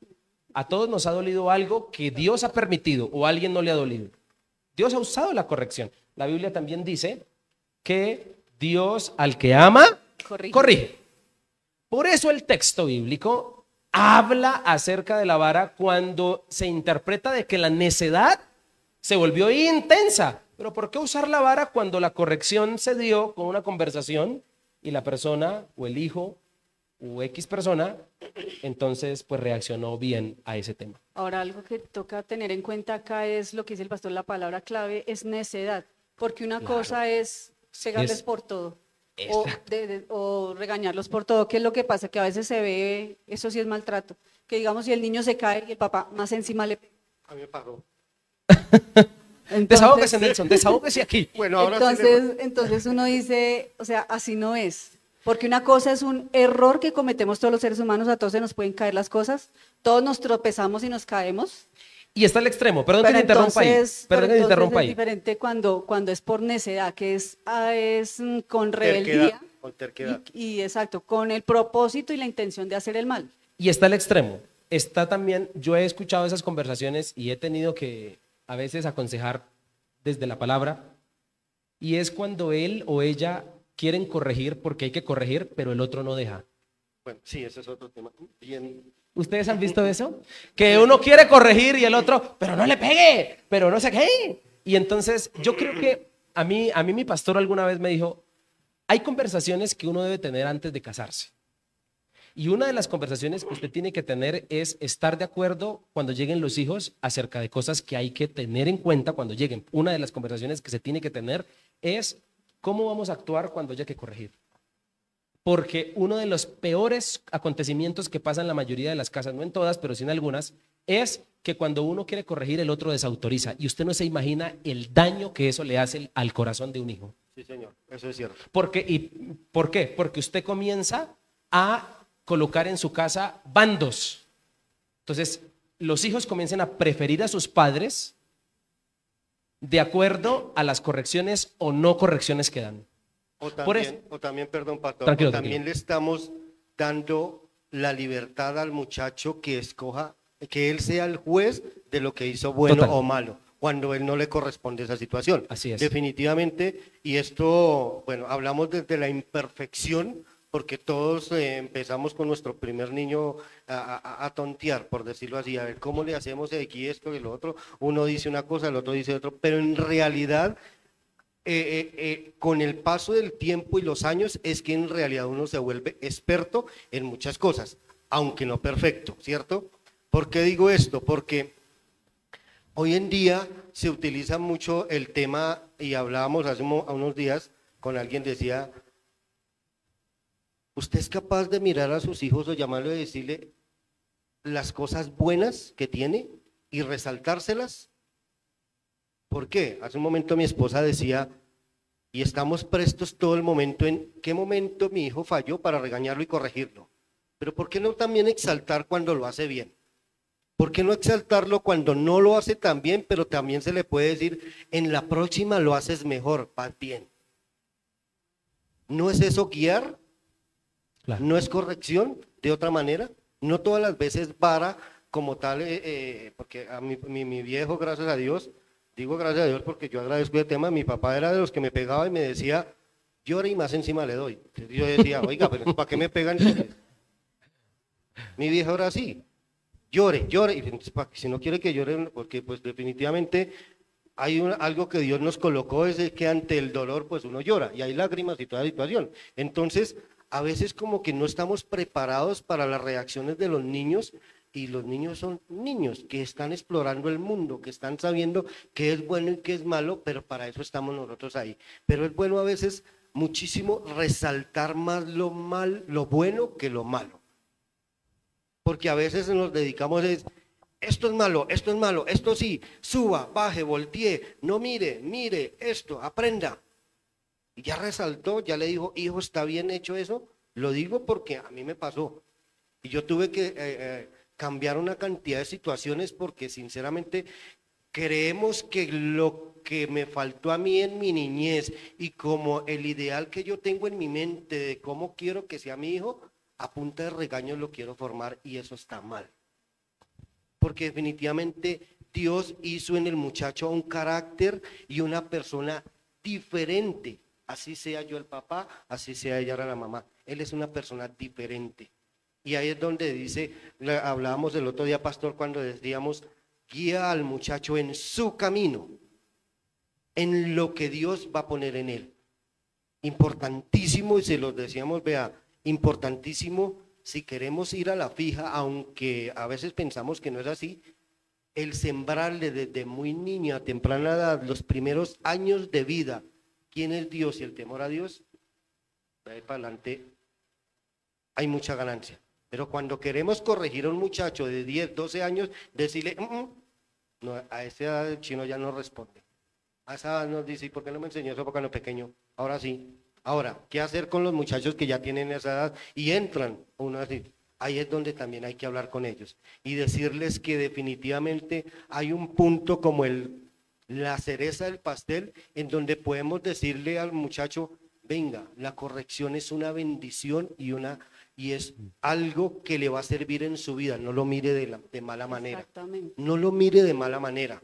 A todos nos ha dolido algo que Dios ha permitido o a alguien no le ha dolido. Dios ha usado la corrección. La Biblia también dice que Dios al que ama, corrige. Por eso el texto bíblico habla acerca de la vara cuando se interpreta de que la necedad se volvió intensa. Pero ¿por qué usar la vara cuando la corrección se dio con una conversación y la persona o el hijo u X persona entonces pues reaccionó bien a ese tema? Ahora, algo que toca tener en cuenta acá es lo que dice el pastor, la palabra clave es necedad, porque una Claro. cosa es pegarles Es- por todo o regañarlos por todo. ¿Qué es lo que pasa? Que a veces se ve, eso sí es maltrato, que digamos si el niño se cae y el papá más encima le pega. A mí me pasó. Desahógese, Nelson, desahógese aquí. Bueno, ahora sí le- Entonces uno dice, o sea, así no es. Porque una cosa es un error que cometemos todos los seres humanos, a todos se nos pueden caer las cosas, todos nos tropezamos y nos caemos. Y está el extremo, perdón que Pero te interrumpa ahí. entonces, Perdón que te interrumpa es ahí. diferente cuando es por necedad, que es con rebeldía Con terquedad. y exacto, con el propósito y la intención de hacer el mal. Y está el extremo. Está también, yo he escuchado esas conversaciones y he tenido que a veces aconsejar desde la palabra. Y es cuando él o ella quieren corregir porque hay que corregir, pero el otro no deja. Bueno, sí, ese es otro tema. Bien. ¿Ustedes han visto eso? Que uno quiere corregir y el otro, pero no le pegue, pero no sé qué. Y entonces yo creo que a mí mi pastor alguna vez me dijo, hay conversaciones que uno debe tener antes de casarse. Y una de las conversaciones que usted tiene que tener es estar de acuerdo cuando lleguen los hijos acerca de cosas que hay que tener en cuenta cuando lleguen. Una de las conversaciones que se tiene que tener es cómo vamos a actuar cuando haya que corregir. Porque uno de los peores acontecimientos que pasa en la mayoría de las casas, no en todas, pero sí en algunas, es que cuando uno quiere corregir, el otro desautoriza. Y usted no se imagina el daño que eso le hace al corazón de un hijo. Sí, señor, eso es cierto. ¿Por qué? Porque usted comienza a colocar en su casa bandos. Entonces, los hijos comienzan a preferir a sus padres de acuerdo a las correcciones o no correcciones que dan. O también, perdón, pastor, Tranquilo, también le estamos dando la libertad al muchacho que escoja, que él sea el juez de lo que hizo bueno Total. o malo, cuando él no le corresponde esa situación. Así es. Definitivamente, y esto, bueno, hablamos desde la imperfección, porque todos empezamos con nuestro primer niño a tontear, por decirlo así, a ver cómo le hacemos aquí esto y lo otro. Uno dice una cosa, el otro dice otro, pero en realidad, con el paso del tiempo y los años, es que en realidad uno se vuelve experto en muchas cosas, aunque no perfecto, ¿cierto? ¿Por qué digo esto? Porque hoy en día se utiliza mucho el tema, y hablábamos hace unos días, con alguien, decía, ¿usted es capaz de mirar a sus hijos o llamarlo y decirle las cosas buenas que tiene y resaltárselas? ¿Por qué? Hace un momento mi esposa decía, y estamos prestos todo el momento en qué momento mi hijo falló para regañarlo y corregirlo. Pero ¿por qué no también exaltar cuando lo hace bien? ¿Por qué no exaltarlo cuando no lo hace tan bien, pero también se le puede decir, en la próxima lo haces mejor, vas bien? ¿No es eso guiar? Claro. ¿No es corrección de otra manera? No todas las veces vara como tal, porque a mi viejo, gracias a Dios, digo gracias a Dios porque yo agradezco el tema, mi papá era de los que me pegaba y me decía, llore y más encima le doy. Entonces yo decía, oiga, pero ¿para qué me pegan entonces? Mi viejo era así, llore, llore, y entonces, si no quiere que llore, porque pues definitivamente hay algo que Dios nos colocó, es que ante el dolor pues uno llora, y hay lágrimas y toda situación. Entonces, a veces como que no estamos preparados para las reacciones de los niños, y los niños son niños que están explorando el mundo, que están sabiendo qué es bueno y qué es malo, pero para eso estamos nosotros ahí. Pero es bueno a veces muchísimo resaltar más lo bueno que lo malo. Porque a veces nos dedicamos esto es malo, esto sí, suba, baje, voltee, no mire, mire, esto, aprenda. Y ya resaltó, ya le dijo, hijo, ¿está bien hecho eso? Lo digo porque a mí me pasó. Y yo tuve que cambiar una cantidad de situaciones porque sinceramente creemos que lo que me faltó a mí en mi niñez y como el ideal que yo tengo en mi mente de cómo quiero que sea mi hijo, a punta de regaños lo quiero formar y eso está mal. Porque definitivamente Dios hizo en el muchacho un carácter y una persona diferente. Así sea yo el papá, así sea ella la mamá. Él es una persona diferente. Y ahí es donde dice, hablábamos el otro día, pastor, cuando decíamos, guía al muchacho en su camino, en lo que Dios va a poner en él. Importantísimo, y se los decíamos, vea, importantísimo, si queremos ir a la fija, aunque a veces pensamos que no es así, el sembrarle desde muy niño a temprana edad, los primeros años de vida, quién es Dios y el temor a Dios, de ahí para adelante hay mucha ganancia. Pero cuando queremos corregir a un muchacho de 10, 12 años, decirle, no, a esa edad el chino ya no responde. A esa edad nos dice, ¿y por qué no me enseñó eso para cuando pequeño? Ahora sí. Ahora, ¿qué hacer con los muchachos que ya tienen esa edad y entran? Uno así. Ahí es donde también hay que hablar con ellos y decirles que definitivamente hay un punto como la cereza del pastel en donde podemos decirle al muchacho, venga, la corrección es una bendición y es algo que le va a servir en su vida, no lo mire de mala manera. Exactamente. No lo mire de mala manera.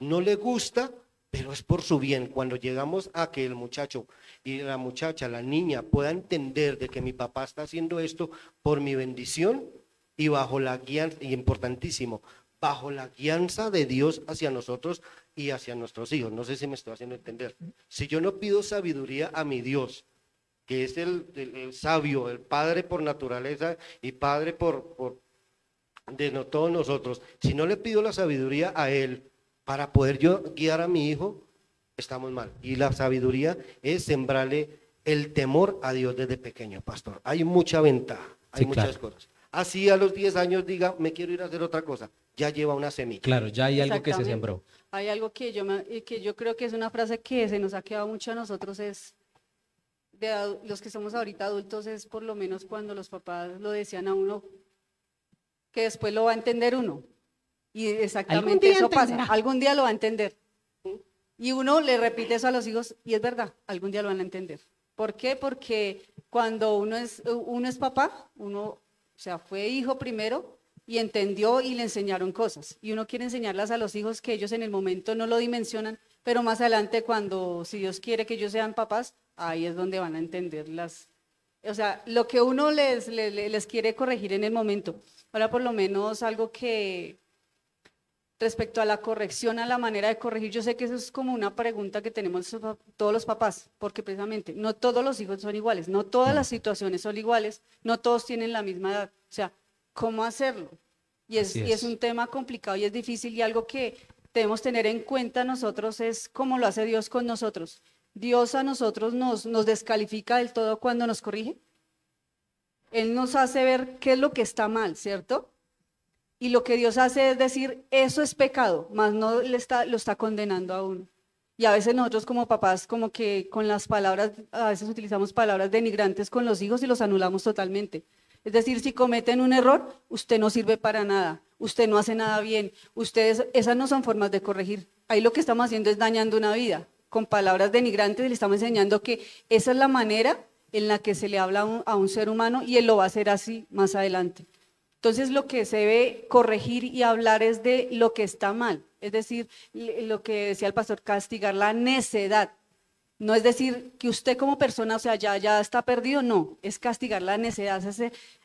No le gusta, pero es por su bien. Cuando llegamos a que el muchacho y la muchacha, la niña, pueda entender de que mi papá está haciendo esto por mi bendición y bajo la guianza, y importantísimo, bajo la guianza de Dios hacia nosotros y hacia nuestros hijos. No sé si me estoy haciendo entender. Si yo no pido sabiduría a mi Dios, que es el sabio, el Padre por naturaleza y Padre de todos nosotros, si no le pido la sabiduría a Él para poder yo guiar a mi hijo, estamos mal. Y la sabiduría es sembrarle el temor a Dios desde pequeño, pastor. Hay mucha ventaja, hay Sí, muchas claro. cosas. Así a los 10 años diga, me quiero ir a hacer otra cosa, ya lleva una semilla. Claro, ya hay algo que se Exactamente. sembró. Hay algo que yo creo que es una frase que se nos ha quedado mucho a nosotros, es los que somos ahorita adultos, es por lo menos cuando los papás lo decían a uno, que después lo va a entender uno. Y exactamente día eso pasa, entenderá. algún día lo va a entender. Y uno le repite eso a los hijos y es verdad, algún día lo van a entender. ¿Por qué? Porque cuando uno es papá, o sea, fue hijo primero y entendió y le enseñaron cosas. Y uno quiere enseñarlas a los hijos que ellos en el momento no lo dimensionan, pero más adelante cuando, si Dios quiere que ellos sean papás, ahí es donde van a entender o sea, lo que uno les quiere corregir en el momento. Ahora, por lo menos algo que respecto a la corrección, a la manera de corregir, yo sé que eso es como una pregunta que tenemos todos los papás, porque precisamente no todos los hijos son iguales, no todas las situaciones son iguales, no todos tienen la misma edad. O sea, ¿cómo hacerlo? Y es un tema complicado y es difícil, y algo que debemos tener en cuenta nosotros es cómo lo hace Dios con nosotros. Dios a nosotros nos descalifica del todo cuando nos corrige. Él nos hace ver qué es lo que está mal, ¿cierto? Y lo que Dios hace es decir, eso es pecado, más no lo está condenando a uno. Y a veces nosotros como papás, como que con las palabras, a veces utilizamos palabras denigrantes con los hijos y los anulamos totalmente. Es decir, si cometen un error, usted no sirve para nada, usted no hace nada bien, esas no son formas de corregir. Ahí lo que estamos haciendo es dañando una vida. Con palabras denigrantes le estamos enseñando que esa es la manera en la que se le habla a un ser humano y él lo va a hacer así más adelante. Entonces lo que se debe corregir y hablar es de lo que está mal, es decir, lo que decía el pastor, castigar la necedad. No es decir que usted como persona, o sea, ya está perdido, no, es castigar la necedad,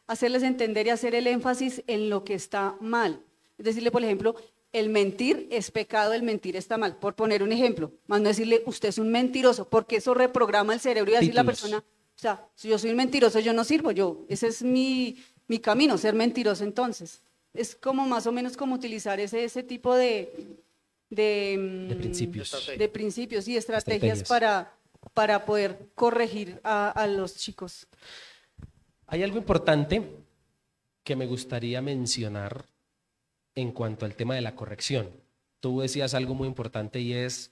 hacerles entender y hacer el énfasis en lo que está mal. Es decirle, por ejemplo, el mentir es pecado, el mentir está mal, por poner un ejemplo, más no decirle, usted es un mentiroso, porque eso reprograma el cerebro y decir la persona, o sea, si yo soy un mentiroso, yo no sirvo, ese es mi camino, ser mentiroso. Entonces, es como más o menos como utilizar ese tipo de principios. De principios y estrategias para poder corregir a los chicos. Hay algo importante que me gustaría mencionar en cuanto al tema de la corrección. Tú decías algo muy importante y es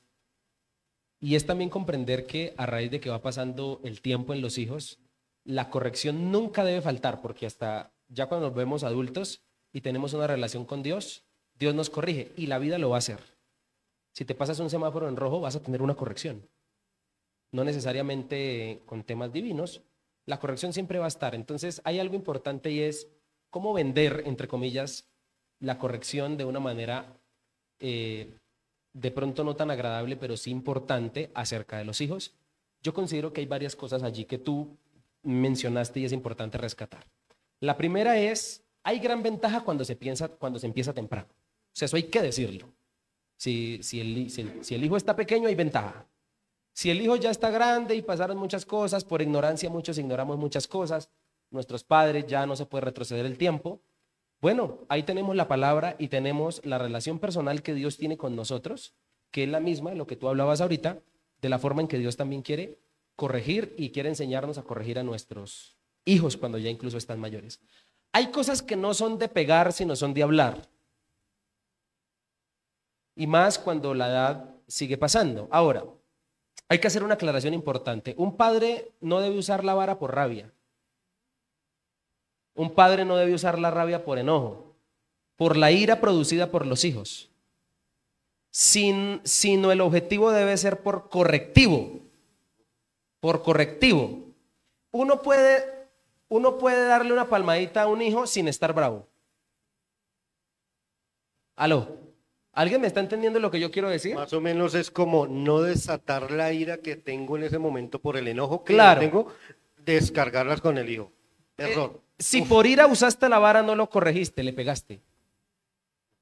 también comprender que a raíz de que va pasando el tiempo en los hijos, la corrección nunca debe faltar, porque hasta ya cuando nos vemos adultos y tenemos una relación con Dios, Dios nos corrige y la vida lo va a hacer. Si te pasas un semáforo en rojo, vas a tener una corrección. No necesariamente con temas divinos, la corrección siempre va a estar. Entonces hay algo importante y es cómo vender, entre comillas, la corrección de una manera de pronto no tan agradable, pero sí importante acerca de los hijos. Yo considero que hay varias cosas allí que tú mencionaste y es importante rescatar. La primera es, hay gran ventaja cuando se empieza temprano. O sea, eso hay que decirlo. Si el hijo está pequeño, hay ventaja. Si el hijo ya está grande y pasaron muchas cosas, por ignorancia muchos ignoramos muchas cosas, nuestros padres ya no se puede retroceder el tiempo. Bueno, ahí tenemos la palabra y tenemos la relación personal que Dios tiene con nosotros, que es la misma de lo que tú hablabas ahorita, de la forma en que Dios también quiere corregir y quiere enseñarnos a corregir a nuestros hijos cuando ya incluso están mayores. Hay cosas que no son de pegar, sino son de hablar. Y más cuando la edad sigue pasando. Ahora, hay que hacer una aclaración importante. Un padre no debe usar la vara por rabia. Un padre no debe usar la rabia por enojo, por la ira producida por los hijos, sino el objetivo debe ser por correctivo. Por correctivo. Uno puede darle una palmadita a un hijo sin estar bravo. ¿Aló? ¿Alguien me está entendiendo lo que yo quiero decir? Más o menos es como no desatar la ira que tengo en ese momento por el enojo que Claro. tengo, descargarlas con el hijo. Error. Si por ira usaste la vara, no lo corregiste, le pegaste.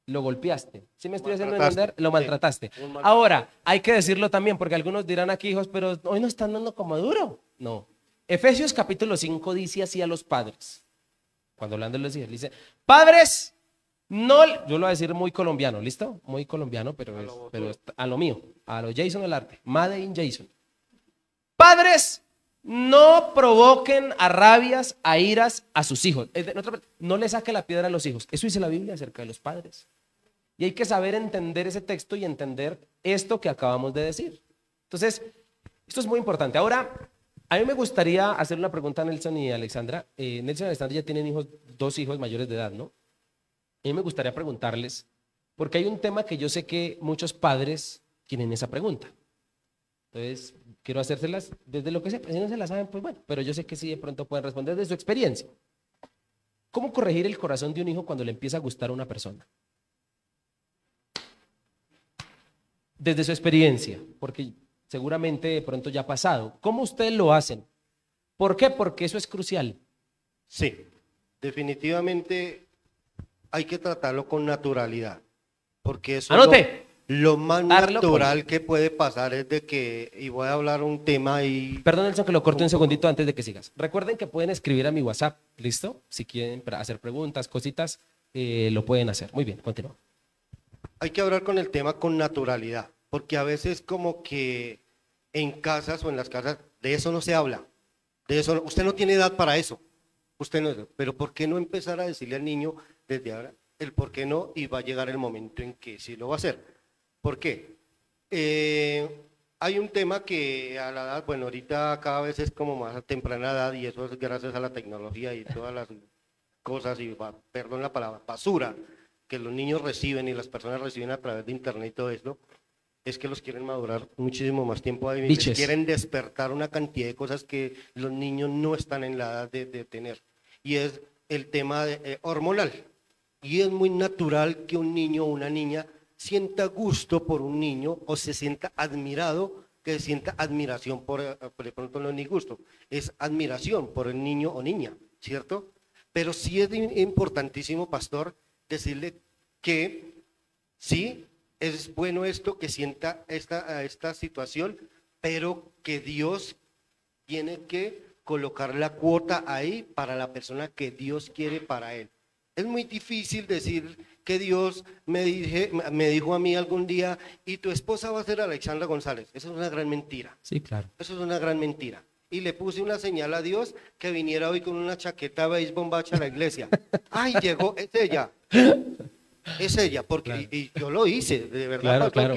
Lo golpeaste. ¿Sí me estoy haciendo entender? Lo maltrataste. Sí, un maltrato. Ahora, hay que decirlo también, porque algunos dirán aquí, hijos, pero hoy no están dando como duro. No. Efesios capítulo 5 dice así a los padres. Cuando hablando de los hijos, dice, padres, no, yo lo voy a decir muy colombiano, ¿listo? Muy colombiano, pero es a lo mío, a lo Jason el arte, Made in Jason. Padres, no provoquen a rabias, a iras a sus hijos. No le saque la piedra a los hijos. Eso dice la Biblia acerca de los padres. Y hay que saber entender ese texto y entender esto que acabamos de decir. Entonces, esto es muy importante. Ahora, a mí me gustaría hacer una pregunta a Nelson y Alexandra. Nelson y Alexandra ya tienen dos hijos mayores de edad, ¿no? A mí me gustaría preguntarles, porque hay un tema que yo sé que muchos padres tienen esa pregunta. Entonces, quiero hacérselas desde lo que sé. Si no se las saben, pues bueno, pero yo sé que sí de pronto pueden responder desde su experiencia. ¿Cómo corregir el corazón de un hijo cuando le empieza a gustar a una persona? Desde su experiencia, porque seguramente de pronto ya ha pasado. ¿Cómo ustedes lo hacen? ¿Por qué? Porque eso es crucial. Sí, definitivamente hay que tratarlo con naturalidad, porque eso ¡Anote! Lo más Darlo natural que puede pasar es de que, y voy a hablar un tema y... Perdón, Nelson, que lo corte un segundito antes de que sigas. Recuerden que pueden escribir a mi WhatsApp, ¿listo? Si quieren hacer preguntas, cositas, lo pueden hacer. Muy bien, continúa. Hay que hablar con el tema con naturalidad, porque a veces como que en casas o en las casas, de eso no se habla. De eso, usted no tiene edad para eso. Usted no, pero ¿por qué no empezar a decirle al niño desde ahora el por qué no? Y va a llegar el momento en que sí lo va a hacer. ¿Por qué? Hay un tema que a la edad, bueno, ahorita cada vez es como más a temprana edad y eso es gracias a la tecnología y todas las cosas, y perdón la palabra, basura que los niños reciben y las personas reciben a través de internet y todo esto, es que los quieren madurar muchísimo más tiempo ahí, les quieren despertar una cantidad de cosas que los niños no están en la edad de tener. Y es el tema hormonal. Y es muy natural que un niño o una niña sienta gusto por un niño o se sienta admirado, que sienta admiración por de pronto no es ni gusto, es admiración por el niño o niña, ¿cierto? Pero sí es importantísimo, pastor, decirle que sí, es bueno esto, que sienta esta situación, pero que Dios tiene que colocar la cuota ahí para la persona que Dios quiere para él. Es muy difícil decir que Dios me dijo a mí algún día, y tu esposa va a ser Alexandra González. Eso es una gran mentira. Sí, claro. Eso es una gran mentira. Y le puse una señal a Dios que viniera hoy con una chaqueta beige bombacha a la iglesia. ¡Ay, llegó! Es ella. Es ella, porque Claro. y yo lo hice, de verdad. Claro.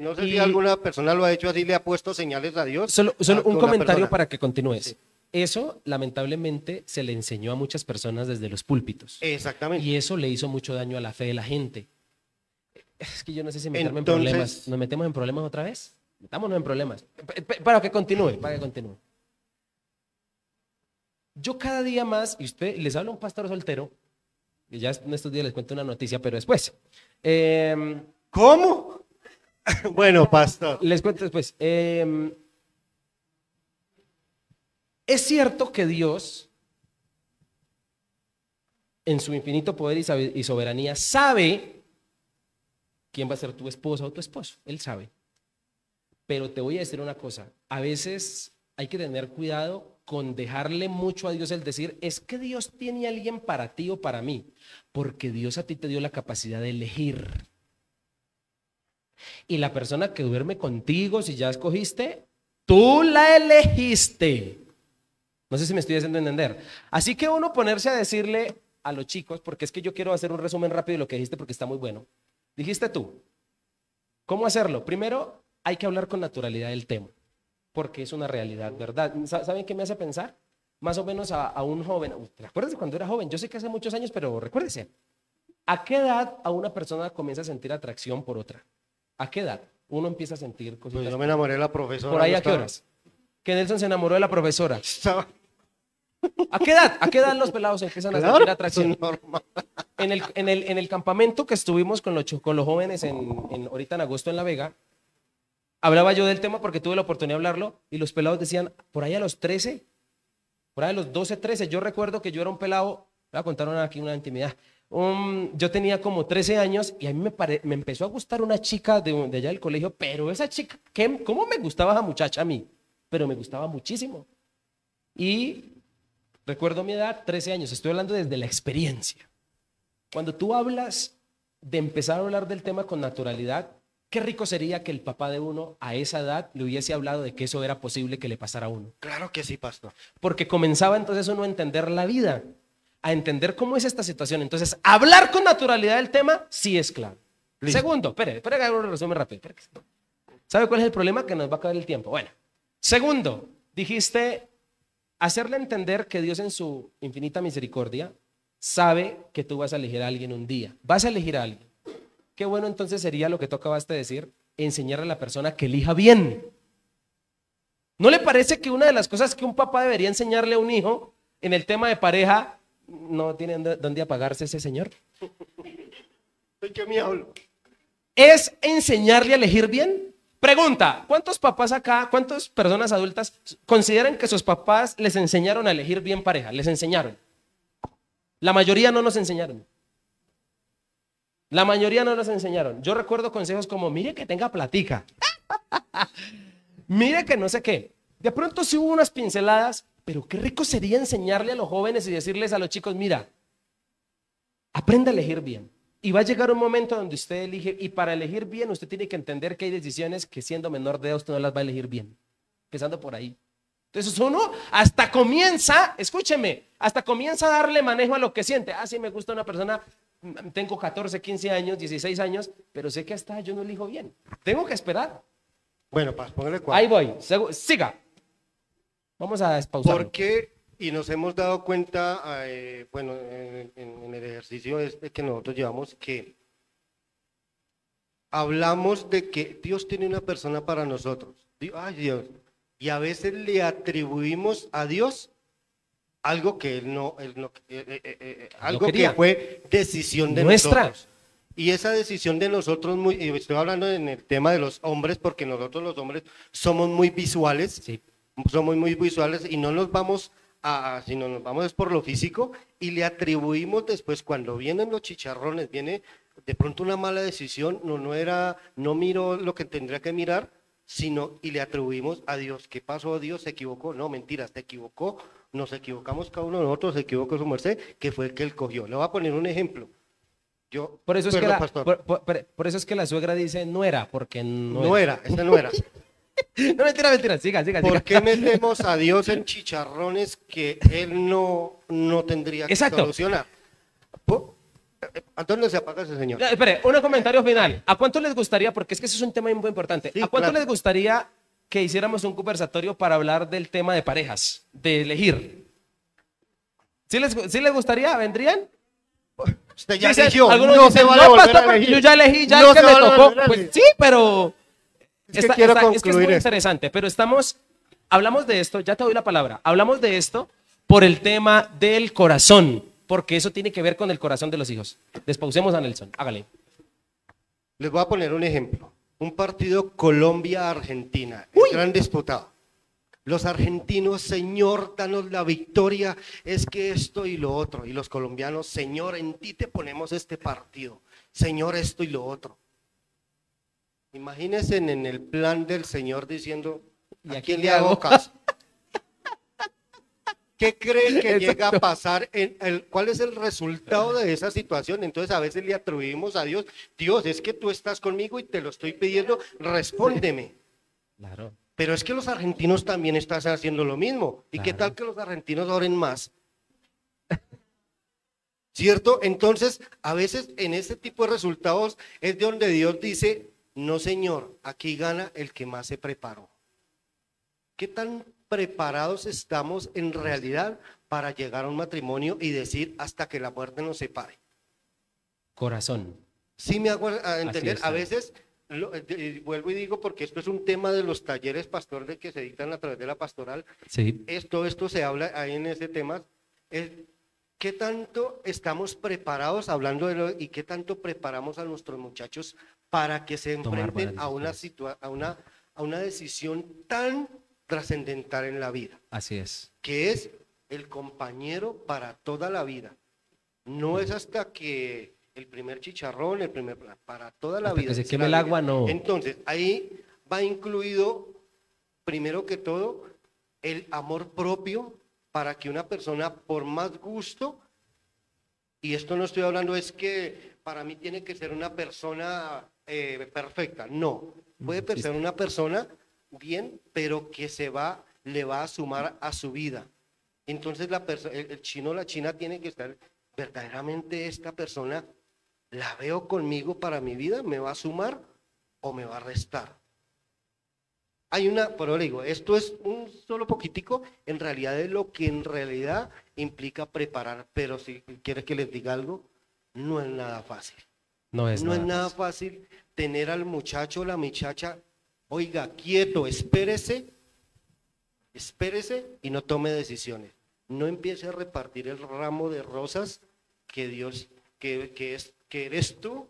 No sé si alguna persona lo ha hecho así, le ha puesto señales a Dios. Solo un con la comentario persona. para que continúes. Sí. Eso, lamentablemente, se le enseñó a muchas personas desde los púlpitos. Exactamente. Y eso le hizo mucho daño a la fe de la gente. Es que yo no sé si meterme Entonces- en problemas. ¿Nos metemos en problemas otra vez? Metámonos en problemas. Para que continúe, para que continúe. Yo cada día más, y usted les habla un pastor soltero, y ya en estos días les cuento una noticia, pero después. ¿Cómo? Bueno, pastor. Les cuento después. Es cierto que Dios, en su infinito poder y soberanía, sabe quién va a ser tu esposa o tu esposo. Él sabe. Pero te voy a decir una cosa. A veces hay que tener cuidado con dejarle mucho a Dios el decir, es que Dios tiene a alguien para ti o para mí. Porque Dios a ti te dio la capacidad de elegir. Y la persona que duerme contigo, si ya escogiste, tú la elegiste. No sé si me estoy haciendo entender. Así que uno ponerse a decirle a los chicos, porque es que yo quiero hacer un resumen rápido de lo que dijiste porque está muy bueno. Dijiste tú, ¿cómo hacerlo? Primero, hay que hablar con naturalidad del tema, porque es una realidad, ¿verdad? ¿Saben qué me hace pensar? Más o menos a un joven. ¿Te acuerdas de cuando era joven? Yo sé que hace muchos años, pero recuérdese. ¿A qué edad a una persona comienza a sentir atracción por otra? ¿A qué edad uno empieza a sentir cositas? Pues yo me enamoré de la profesora. ¿Por ahí no a qué estaba- horas? Que Nelson se enamoró de la profesora. estaba- ¿A qué edad? ¿A qué edad los pelados empiezan a sentir Claro, eso atracción? es normal. En el campamento que estuvimos con los jóvenes ahorita en agosto en La Vega, hablaba yo del tema porque tuve la oportunidad de hablarlo y los pelados decían, por ahí a los 13, por ahí a los 12, 13, yo recuerdo que yo era un pelado, voy a contar aquí una intimidad, yo tenía como 13 años y a mí me empezó a gustar una chica de allá del colegio, pero esa chica, ¿cómo me gustaba esa muchacha a mí? Pero me gustaba muchísimo. Y recuerdo mi edad, 13 años, estoy hablando desde la experiencia. Cuando tú hablas de empezar a hablar del tema con naturalidad, qué rico sería que el papá de uno a esa edad le hubiese hablado de que eso era posible que le pasara a uno. Claro que sí, pastor. Porque comenzaba entonces uno a entender la vida, a entender cómo es esta situación. Entonces, hablar con naturalidad del tema sí es clave. Listo. Segundo, espere que haga un resumen rápido. ¿Sabe cuál es el problema? Que nos va a acabar el tiempo. Bueno, segundo, dijiste hacerle entender que Dios en su infinita misericordia sabe que tú vas a elegir a alguien un día. Vas a elegir a alguien. Qué bueno entonces sería lo que tú acabaste de decir, enseñarle a la persona que elija bien. ¿No le parece que una de las cosas que un papá debería enseñarle a un hijo en el tema de pareja, no tiene dónde apagarse ese señor? ¿De qué me hablo? Es enseñarle a elegir bien. Pregunta, ¿cuántos papás acá, cuántas personas adultas consideran que sus papás les enseñaron a elegir bien pareja? Les enseñaron. La mayoría no nos enseñaron. La mayoría no nos enseñaron. Yo recuerdo consejos como, mire que tenga platica. Mire que no sé qué. De pronto sí hubo unas pinceladas, pero qué rico sería enseñarle a los jóvenes y decirles a los chicos, mira, aprenda a elegir bien. Y va a llegar un momento donde usted elige, y para elegir bien usted tiene que entender que hay decisiones que siendo menor de edad usted no las va a elegir bien. empezando por ahí. Entonces uno hasta comienza, escúcheme, hasta comienza a darle manejo a lo que siente. Ah, sí, me gusta una persona, tengo 14, 15 años, 16 años, pero sé que hasta yo no elijo bien. Tengo que esperar. Bueno, Paz, póngale cuatro. Ahí voy, siga. Vamos a despausar. ¿Por qué? Y nos hemos dado cuenta, bueno, en el ejercicio este que nosotros llevamos, que hablamos de que Dios tiene una persona para nosotros. Ay, Dios. Y a veces le atribuimos a Dios algo que algo que quería. fue decisión de Nuestra. nosotros. Y esa decisión de nosotros, y estoy hablando en el tema de los hombres, porque nosotros los hombres somos muy visuales, Sí. somos muy visuales y no nos vamos sino nos vamos es por lo físico y le atribuimos después cuando vienen los chicharrones, viene de pronto una mala decisión, no miró lo que tendría que mirar, sino y le atribuimos a Dios. ¿Qué pasó a Dios? ¿Se equivocó? No, mentiras, se equivocó, nos equivocamos cada uno de nosotros, se equivocó su merced, que fue el que él cogió. Le voy a poner un ejemplo. Por eso, Perdón, es pastor. por eso es que la suegra dice no era, porque No era, esa no era. No, mentira, siga. ¿Por qué metemos a Dios en chicharrones que Él no tendría que Exacto. solucionar? ¿A dónde se apaga ese señor? Ya, espere, un comentario final. ¿A cuánto les gustaría, porque es que eso es un tema muy importante, Sí, ¿a cuánto claro. les gustaría que hiciéramos un conversatorio para hablar del tema de parejas, de elegir? ¿Sí les gustaría? ¿Vendrían? Usted ya Dicen- eligió, algunos no dicen, se vale no, volver pastor, a porque elegir. yo ya elegí, ya No el que se me vale tocó. volver a Pues elegir. sí, pero Es que quiero es que es concluir muy esto. interesante, pero hablamos de esto, ya te doy la palabra, hablamos de esto por el tema del corazón, porque eso tiene que ver con el corazón de los hijos. Despausemos a Nelson, hágale. Les voy a poner un ejemplo. Un partido Colombia-Argentina, Uy. el gran disputado. Los argentinos, Señor, danos la victoria, es que esto y lo otro. Y los colombianos, Señor, en ti te ponemos este partido. Señor, esto y lo otro. Imagínense en el plan del Señor diciendo, ¿Y ¿a a quién quién le le hago hago? caso? ¿Qué creen que Exacto. llega a pasar? ¿Cuál es el resultado de esa situación? Entonces a veces le atribuimos a Dios, Dios, es que tú estás conmigo y te lo estoy pidiendo, respóndeme. Claro. Pero es que los argentinos también están haciendo lo mismo. ¿Y qué Claro. tal que los argentinos oren más? ¿Cierto? Entonces, a veces en ese tipo de resultados es de donde Dios dice, no señor, aquí gana el que más se preparó. ¿Qué tan preparados estamos en realidad para llegar a un matrimonio y decir hasta que la muerte nos separe? Corazón. Sí me hago a entender, es, a sí. veces, vuelvo y digo porque esto es un tema de los talleres pastor de que se dictan a través de la pastoral, Sí. esto se habla ahí en ese tema, es qué tanto estamos preparados hablando de y qué tanto preparamos a nuestros muchachos para que se Tomar enfrenten buenas a una decisión tan trascendental en la vida, Así es. que es el compañero para toda la vida. No es hasta que el primer chicharrón, para toda la Hasta vida. que se dice queme la el Biblia. agua, no. Entonces, ahí va incluido, primero que todo, el amor propio para que una persona, por más gusto, y esto no estoy hablando, es que para mí tiene que ser una persona perfecta. No, puede Sí. ser una persona bien, pero que le va a sumar a su vida. Entonces el chino o la china tiene que estar, verdaderamente esta persona la veo conmigo para mi vida, ¿me va a sumar o me va a restar? Pero le digo, esto es un solo poquitico, en realidad es lo que en realidad implica preparar, pero si quiere que les diga algo, no es nada fácil. No es No es nada nada fácil tener al muchacho o la muchacha, oiga, quieto, espérese y no tome decisiones. No empiece a repartir el ramo de rosas que Dios, que eres tú,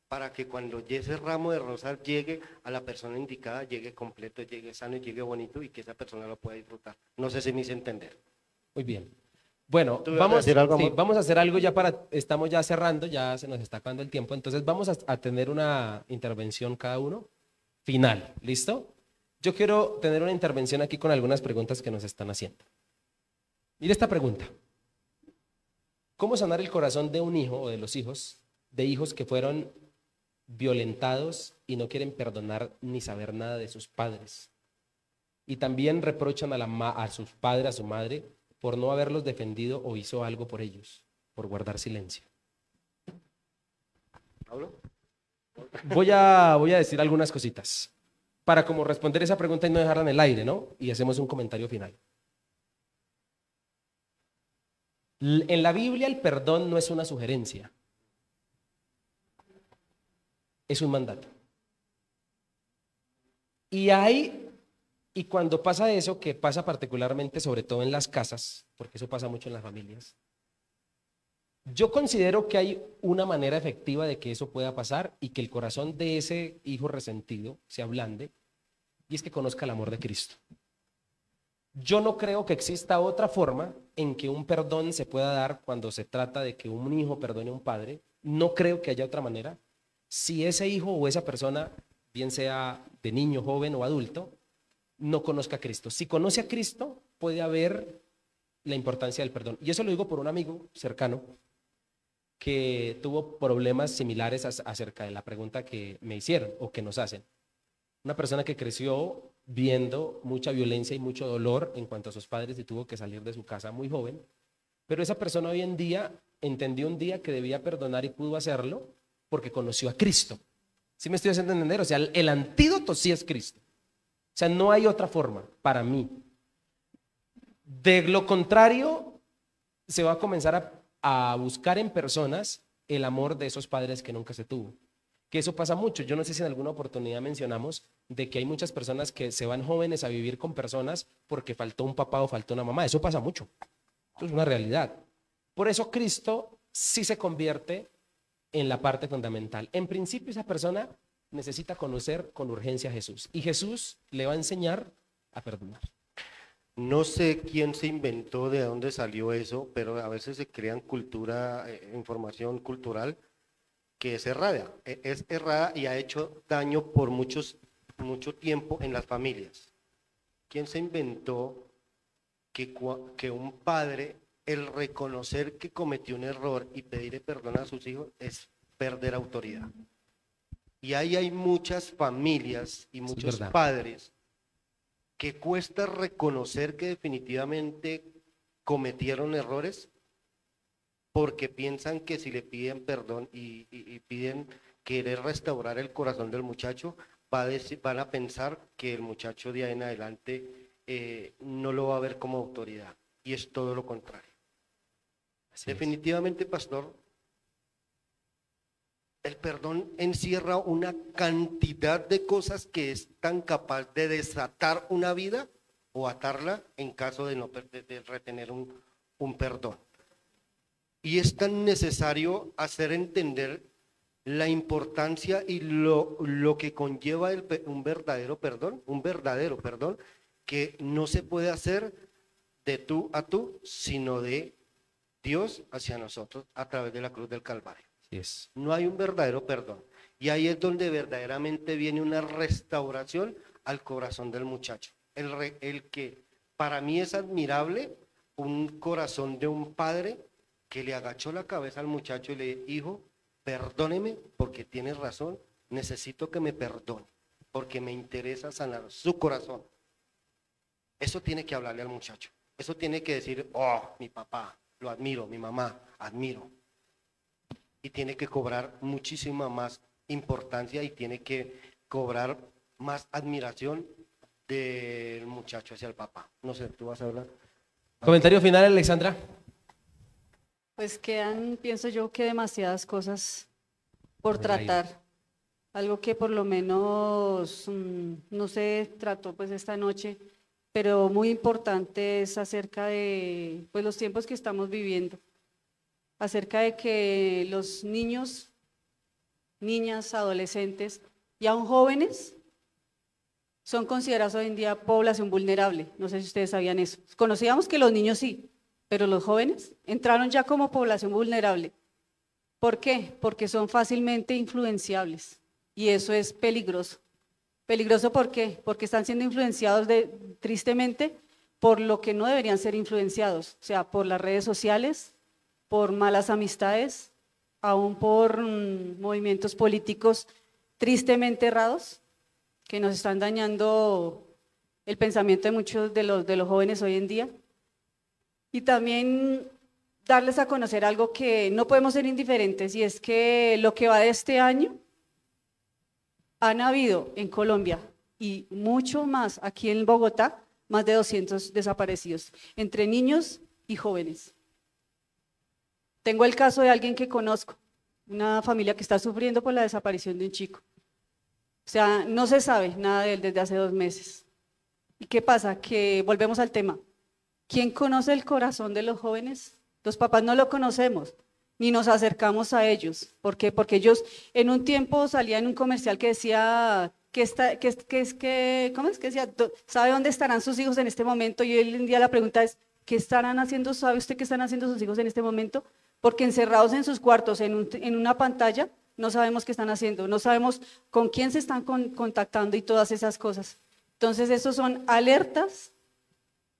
para que cuando ese ramo de rosas llegue a la persona indicada, llegue completo, llegue sano y llegue bonito y que esa persona lo pueda disfrutar. No sé si me hice entender. Muy bien. Bueno, ¿Tú ibas a decir algo, amor? vamos a hacer algo ya estamos ya cerrando, ya se nos está acabando el tiempo, entonces vamos a tener una intervención cada uno final, ¿listo? Yo quiero tener una intervención aquí con algunas preguntas que nos están haciendo. Mire esta pregunta. ¿Cómo sanar el corazón de un hijo o de los hijos, de hijos que fueron violentados y no quieren perdonar ni saber nada de sus padres? Y también reprochan a sus padres, a su madre, por no haberlos defendido o hizo algo por ellos, por guardar silencio. ¿Hablo? Voy a decir algunas cositas para como responder esa pregunta y no dejarla en el aire, ¿no? Y hacemos un comentario final. En la Biblia el perdón no es una sugerencia, es un mandato. Y cuando pasa eso, que pasa particularmente sobre todo en las casas, porque eso pasa mucho en las familias, yo considero que hay una manera efectiva de que eso pueda pasar y que el corazón de ese hijo resentido se ablande, y es que conozca el amor de Cristo. Yo no creo que exista otra forma en que un perdón se pueda dar cuando se trata de que un hijo perdone a un padre. No creo que haya otra manera. Si ese hijo o esa persona, bien sea de niño, joven o adulto, no conozca a Cristo. Si conoce a Cristo, puede haber la importancia del perdón. Y eso lo digo por un amigo cercano que tuvo problemas similares acerca de la pregunta que me hicieron o que nos hacen. Una persona que creció viendo mucha violencia y mucho dolor en cuanto a sus padres y tuvo que salir de su casa muy joven, pero esa persona hoy en día entendió un día que debía perdonar y pudo hacerlo porque conoció a Cristo. ¿Sí me estoy haciendo entender? O sea, el antídoto sí es Cristo. O sea, no hay otra forma para mí. De lo contrario, se va a comenzar a buscar en personas el amor de esos padres que nunca se tuvo. Que eso pasa mucho. Yo no sé si en alguna oportunidad mencionamos de que hay muchas personas que se van jóvenes a vivir con personas porque faltó un papá o faltó una mamá. Eso pasa mucho. Eso es una realidad. Por eso Cristo sí se convierte en la parte fundamental. En principio, esa persona necesita conocer con urgencia a Jesús. Y Jesús le va a enseñar a perdonar. No sé quién se inventó, de dónde salió eso, pero a veces se crean información cultural que es errada. Es errada y ha hecho daño por mucho tiempo en las familias. ¿Quién se inventó que un padre, el reconocer que cometió un error y pedirle perdón a sus hijos es perder autoridad? Y ahí hay muchas familias y muchos padres que cuesta reconocer que definitivamente cometieron errores porque piensan que si le piden perdón y piden querer restaurar el corazón del muchacho, van a pensar que el muchacho de ahí en adelante no lo va a ver como autoridad. Y es todo lo contrario. Definitivamente, pastor, el perdón encierra una cantidad de cosas que es tan capaz de desatar una vida o atarla en caso de no de retener un perdón. Y es tan necesario hacer entender la importancia y lo que conlleva un verdadero perdón, que no se puede hacer de tú a tú, sino de Dios hacia nosotros a través de la cruz del Calvario. Yes. No hay un verdadero perdón. Y ahí es donde verdaderamente viene una restauración al corazón del muchacho. El que para mí es admirable, un corazón de un padre que le agachó la cabeza al muchacho y le dijo: hijo, perdóneme porque tienes razón, necesito que me perdone, porque me interesa sanar su corazón. Eso tiene que hablarle al muchacho. Eso tiene que decir: oh, mi papá, lo admiro, mi mamá, admiro. Y tiene que cobrar muchísima más importancia y tiene que cobrar más admiración del muchacho hacia el papá. No sé, ¿tú vas a hablar? Comentario final, Alexandra. Pues quedan, pienso yo, que demasiadas cosas por tratar. Algo que por lo menos no se trató pues esta noche, pero muy importante es acerca de pues los tiempos que estamos viviendo. Acerca de que los niños, niñas, adolescentes y aún jóvenes son considerados hoy en día población vulnerable. No sé si ustedes sabían eso. Conocíamos que los niños sí, pero los jóvenes entraron ya como población vulnerable. ¿Por qué? Porque son fácilmente influenciables y eso es peligroso. ¿Peligroso por qué? Porque están siendo influenciados tristemente por lo que no deberían ser influenciados, o sea, por las redes sociales, por malas amistades, aún por movimientos políticos tristemente errados que nos están dañando el pensamiento de muchos de los jóvenes hoy en día. Y también darles a conocer algo que no podemos ser indiferentes, y es que lo que va de este año, han habido en Colombia y mucho más aquí en Bogotá, más de 200 desaparecidos, entre niños y jóvenes. Tengo el caso de alguien que conozco, una familia que está sufriendo por la desaparición de un chico. O sea, no se sabe nada de él desde hace 2 meses. ¿Y qué pasa? Que volvemos al tema. ¿Quién conoce el corazón de los jóvenes? Los papás no lo conocemos, ni nos acercamos a ellos. ¿Por qué? Porque ellos en un tiempo salían en un comercial que decía, ¿cómo es que decía? ¿Sabe dónde estarán sus hijos en este momento? Y hoy en día la pregunta es, ¿qué estarán haciendo? ¿Sabe usted qué están haciendo sus hijos en este momento? Porque encerrados en sus cuartos, en una pantalla, no sabemos qué están haciendo, no sabemos con quién se están contactando y todas esas cosas. Entonces, esos son alertas,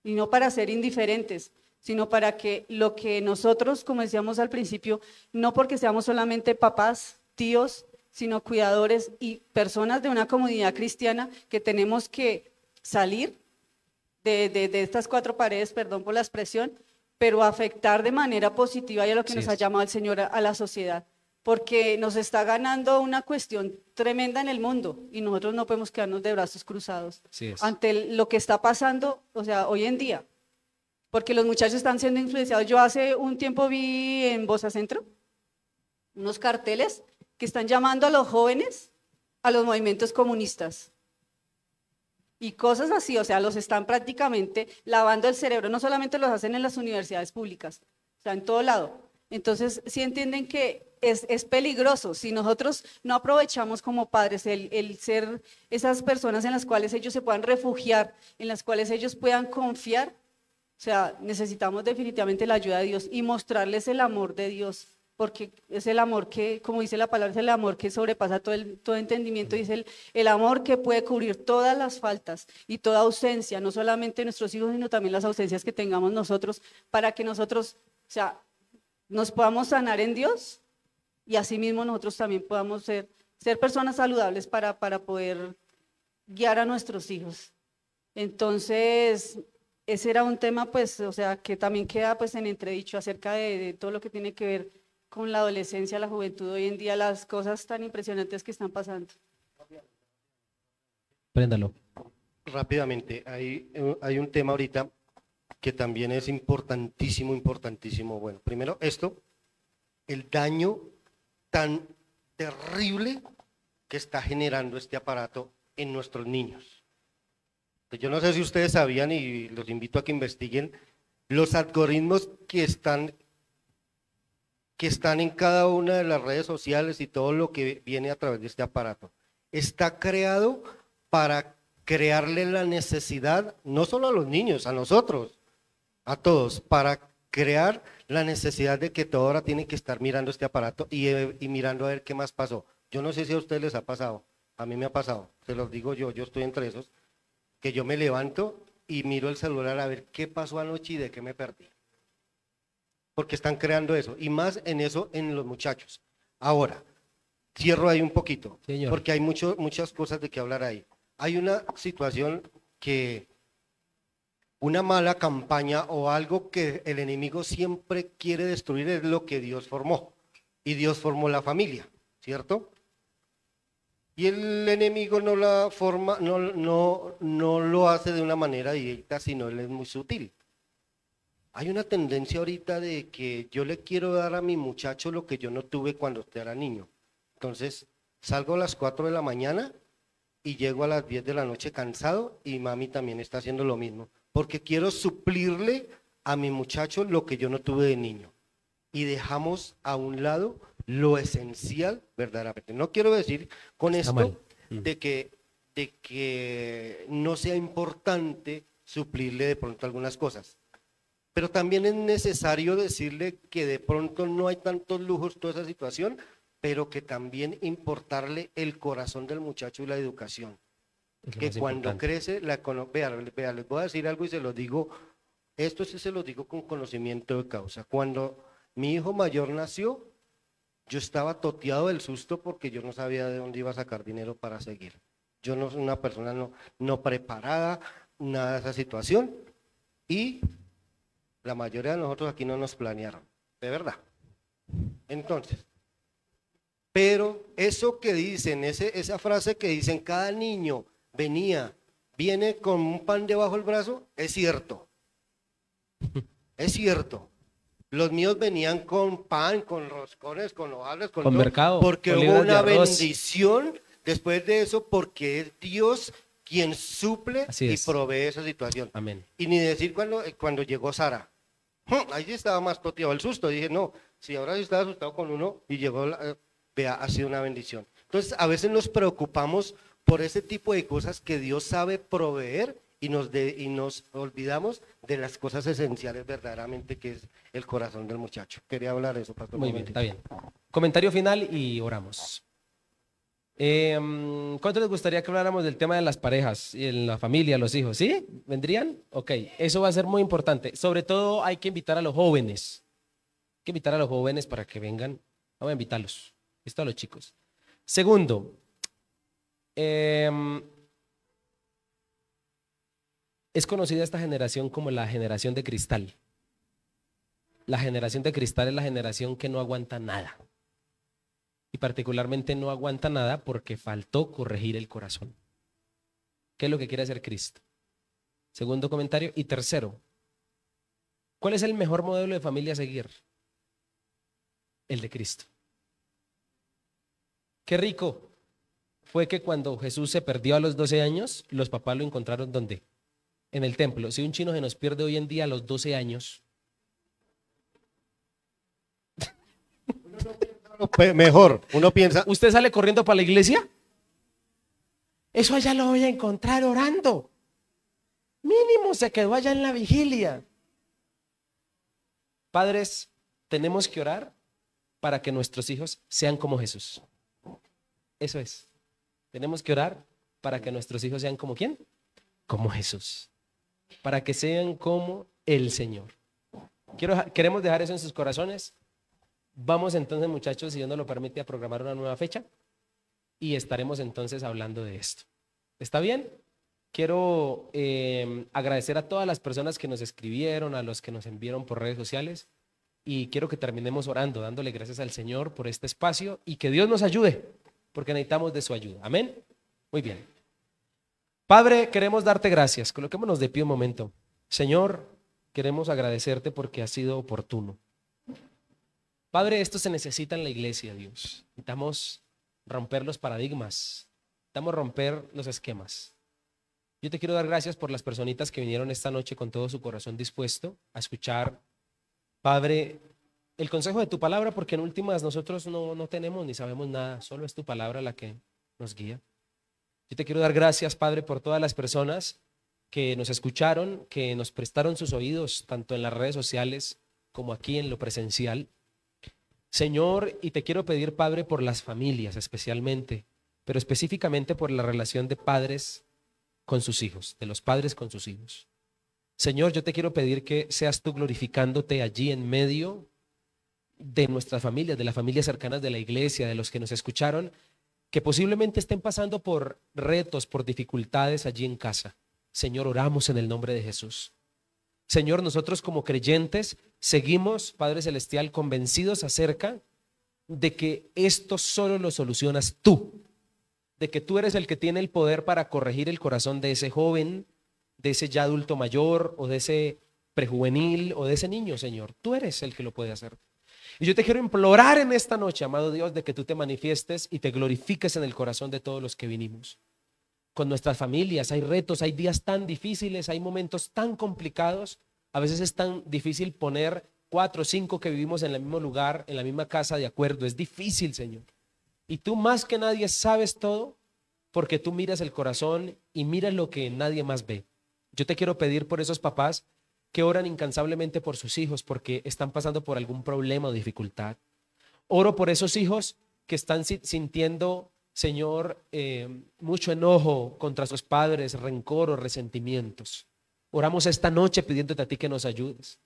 y no para ser indiferentes, sino para que lo que nosotros, como decíamos al principio, no porque seamos solamente papás, tíos, sino cuidadores y personas de una comunidad cristiana, que tenemos que salir de estas 4 paredes, perdón por la expresión, pero afectar de manera positiva y a lo que nos ha llamado el Señor a la sociedad, porque nos está ganando una cuestión tremenda en el mundo y nosotros no podemos quedarnos de brazos cruzados ante lo que está pasando, o sea, hoy en día, porque los muchachos están siendo influenciados. Yo hace un tiempo vi en Bosa Centro unos carteles que están llamando a los jóvenes a los movimientos comunistas. Y cosas así, o sea, los están prácticamente lavando el cerebro, no solamente los hacen en las universidades públicas, o sea, en todo lado. Entonces, sí entienden que es peligroso, si nosotros no aprovechamos como padres el ser esas personas en las cuales ellos se puedan refugiar, en las cuales ellos puedan confiar, o sea, necesitamos definitivamente la ayuda de Dios y mostrarles el amor de Dios, porque es el amor que, como dice la palabra, es el amor que sobrepasa todo entendimiento, y es el amor que puede cubrir todas las faltas y toda ausencia, no solamente de nuestros hijos, sino también las ausencias que tengamos nosotros, para que nosotros, o sea, nos podamos sanar en Dios y asimismo nosotros también podamos ser personas saludables para poder guiar a nuestros hijos. Entonces, ese era un tema, pues, o sea, que también queda pues en entredicho acerca de todo lo que tiene que ver con la adolescencia, la juventud hoy en día, las cosas tan impresionantes que están pasando. Préndalo. Rápidamente, hay un tema ahorita que también es importantísimo, importantísimo. Bueno, primero esto, el daño tan terrible que está generando este aparato en nuestros niños. Yo no sé si ustedes sabían, y los invito a que investiguen, los algoritmos que están en cada una de las redes sociales y todo lo que viene a través de este aparato. Está creado para crearle la necesidad, no solo a los niños, a nosotros, a todos, para crear la necesidad de que toda hora tienen que estar mirando este aparato y mirando a ver qué más pasó. Yo no sé si a ustedes les ha pasado, a mí me ha pasado, se los digo yo estoy entre esos, que yo me levanto y miro el celular a ver qué pasó anoche y de qué me perdí. Porque están creando eso, y más en eso en los muchachos. Ahora, cierro ahí un poquito, Señor, porque hay muchas cosas de que hablar ahí. Hay una situación que, una mala campaña o algo que el enemigo siempre quiere destruir es lo que Dios formó, y Dios formó la familia, ¿cierto? Y el enemigo no la forma, no lo hace de una manera directa, sino él es muy sutil. Hay una tendencia ahorita de que yo le quiero dar a mi muchacho lo que yo no tuve cuando usted era niño. Entonces, salgo a las 4 de la mañana y llego a las 10 de la noche cansado, y mami también está haciendo lo mismo, porque quiero suplirle a mi muchacho lo que yo no tuve de niño. Y dejamos a un lado lo esencial verdaderamente. No quiero decir con esto de que no sea importante suplirle de pronto algunas cosas, pero también es necesario decirle que de pronto no hay tantos lujos, toda esa situación, pero que también importarle el corazón del muchacho y la educación. Que cuando crece, vea, les voy a decir algo y se lo digo, esto sí se lo digo con conocimiento de causa. Cuando mi hijo mayor nació, yo estaba toteado del susto porque yo no sabía de dónde iba a sacar dinero para seguir. Yo no soy una persona no preparada, nada de esa situación y la mayoría de nosotros aquí no nos planearon, de verdad. Entonces, pero eso que dicen, esa frase que dicen, cada niño viene con un pan debajo del brazo, es cierto. Es cierto. Los míos venían con pan, con roscones, con hojaldres, con todo, mercado, porque con hubo libras de una arroz. bendición después de eso, porque es Dios quien suple Así y es. provee esa situación. Amén. Y ni decir cuando llegó Sara. Ahí sí estaba más toteado el susto. Dije, no, si ahora sí estaba asustado con uno y llegó, vea, ha sido una bendición. Entonces, a veces nos preocupamos por ese tipo de cosas que Dios sabe proveer y nos olvidamos de las cosas esenciales verdaderamente que es el corazón del muchacho. Quería hablar de eso, pastor. Muy bien, está bien. Comentario final y oramos. ¿Cuánto les gustaría que habláramos del tema de las parejas y en la familia, los hijos? ¿Sí? ¿Vendrían? Ok, eso va a ser muy importante. Sobre todo hay que invitar a los jóvenes. Hay que invitar a los jóvenes para que vengan. Vamos a invitarlos. Esto a los chicos. Segundo, es conocida esta generación como la generación de cristal. La generación de cristal es la generación que no aguanta nada. Y particularmente no aguanta nada porque faltó corregir el corazón. ¿Qué es lo que quiere hacer Cristo? Segundo comentario. Y tercero, ¿cuál es el mejor modelo de familia a seguir? El de Cristo. Qué rico fue que cuando Jesús se perdió a los 12 años, los papás lo encontraron ¿dónde? En el templo. Si un chino se nos pierde hoy en día a los 12 años, Mejor, uno piensa, ¿usted sale corriendo para la iglesia? Eso allá lo voy a encontrar orando. Mínimo se quedó allá en la vigilia. Padres, tenemos que orar para que nuestros hijos sean como Jesús. Eso es. Tenemos que orar para que nuestros hijos sean como ¿quién? Como Jesús. Para que sean como el Señor. Queremos dejar eso en sus corazones. Vamos entonces, muchachos, si Dios nos lo permite, a programar una nueva fecha y estaremos entonces hablando de esto. ¿Está bien? Quiero agradecer a todas las personas que nos escribieron, a los que nos enviaron por redes sociales y quiero que terminemos orando, dándole gracias al Señor por este espacio y que Dios nos ayude, porque necesitamos de su ayuda. Amén. Muy bien. Padre, queremos darte gracias. Coloquémonos de pie un momento. Señor, queremos agradecerte porque has sido oportuno. Padre, esto se necesita en la iglesia, Dios. Necesitamos romper los paradigmas. Necesitamos romper los esquemas. Yo te quiero dar gracias por las personitas que vinieron esta noche con todo su corazón dispuesto a escuchar, Padre, el consejo de tu palabra, porque en últimas nosotros no tenemos ni sabemos nada, solo es tu palabra la que nos guía. Yo te quiero dar gracias, Padre, por todas las personas que nos escucharon, que nos prestaron sus oídos, tanto en las redes sociales como aquí en lo presencial. Señor, y te quiero pedir, Padre, por las familias especialmente, pero específicamente por la relación de padres con sus hijos, de los padres con sus hijos. Señor, yo te quiero pedir que seas tú glorificándote allí en medio de nuestras familias, de las familias cercanas de la iglesia, de los que nos escucharon, que posiblemente estén pasando por retos, por dificultades allí en casa. Señor, oramos en el nombre de Jesús. Señor, nosotros como creyentes seguimos, Padre Celestial, convencidos acerca de que esto solo lo solucionas tú, de que tú eres el que tiene el poder para corregir el corazón de ese joven, de ese ya adulto mayor o de ese prejuvenil o de ese niño, Señor. Tú eres el que lo puede hacer. Y yo te quiero implorar en esta noche, amado Dios, de que tú te manifiestes y te glorifiques en el corazón de todos los que vinimos. Con nuestras familias hay retos, hay días tan difíciles, hay momentos tan complicados. A veces es tan difícil poner 4 o 5 que vivimos en el mismo lugar, en la misma casa de acuerdo. Es difícil, Señor. Y tú más que nadie sabes todo porque tú miras el corazón y miras lo que nadie más ve. Yo te quiero pedir por esos papás que oran incansablemente por sus hijos porque están pasando por algún problema o dificultad. Oro por esos hijos que están sintiendo, Señor, mucho enojo contra sus padres, rencor o resentimientos. Oramos esta noche pidiéndote a ti que nos ayudes.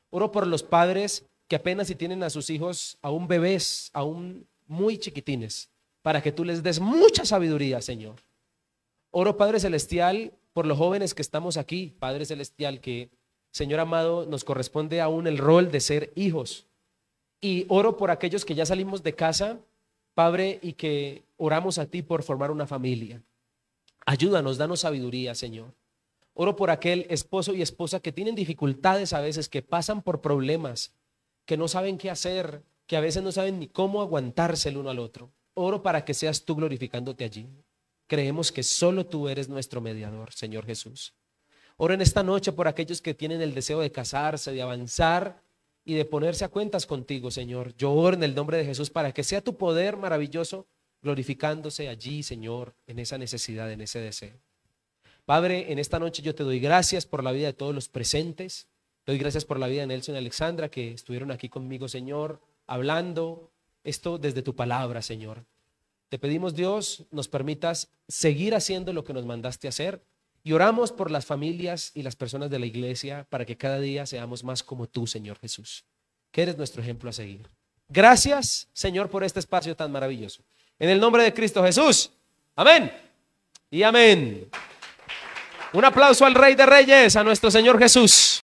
Oro por los padres que apenas si tienen a sus hijos aún bebés, aún muy chiquitines, para que tú les des mucha sabiduría, Señor. Oro, Padre Celestial, por los jóvenes que estamos aquí, Padre Celestial, que, Señor amado, nos corresponde aún el rol de ser hijos. Y oro por aquellos que ya salimos de casa, Padre, y que oramos a ti por formar una familia. Ayúdanos, danos sabiduría, Señor. Oro por aquel esposo y esposa que tienen dificultades a veces, que pasan por problemas, que no saben qué hacer, que a veces no saben ni cómo aguantarse el uno al otro. Oro para que seas tú glorificándote allí. Creemos que solo tú eres nuestro mediador, Señor Jesús. Oro en esta noche por aquellos que tienen el deseo de casarse, de avanzar y de ponerse a cuentas contigo, Señor. Yo oro en el nombre de Jesús para que sea tu poder maravilloso glorificándose allí, Señor, en esa necesidad, en ese deseo. Padre, en esta noche yo te doy gracias por la vida de todos los presentes. Te doy gracias por la vida de Nelson y Alexandra que estuvieron aquí conmigo, Señor, hablando esto desde tu palabra, Señor. Te pedimos, Dios, nos permitas seguir haciendo lo que nos mandaste hacer y oramos por las familias y las personas de la iglesia para que cada día seamos más como tú, Señor Jesús, que eres nuestro ejemplo a seguir. Gracias, Señor, por este espacio tan maravilloso. En el nombre de Cristo Jesús. Amén y amén. Un aplauso al Rey de Reyes, a nuestro Señor Jesús.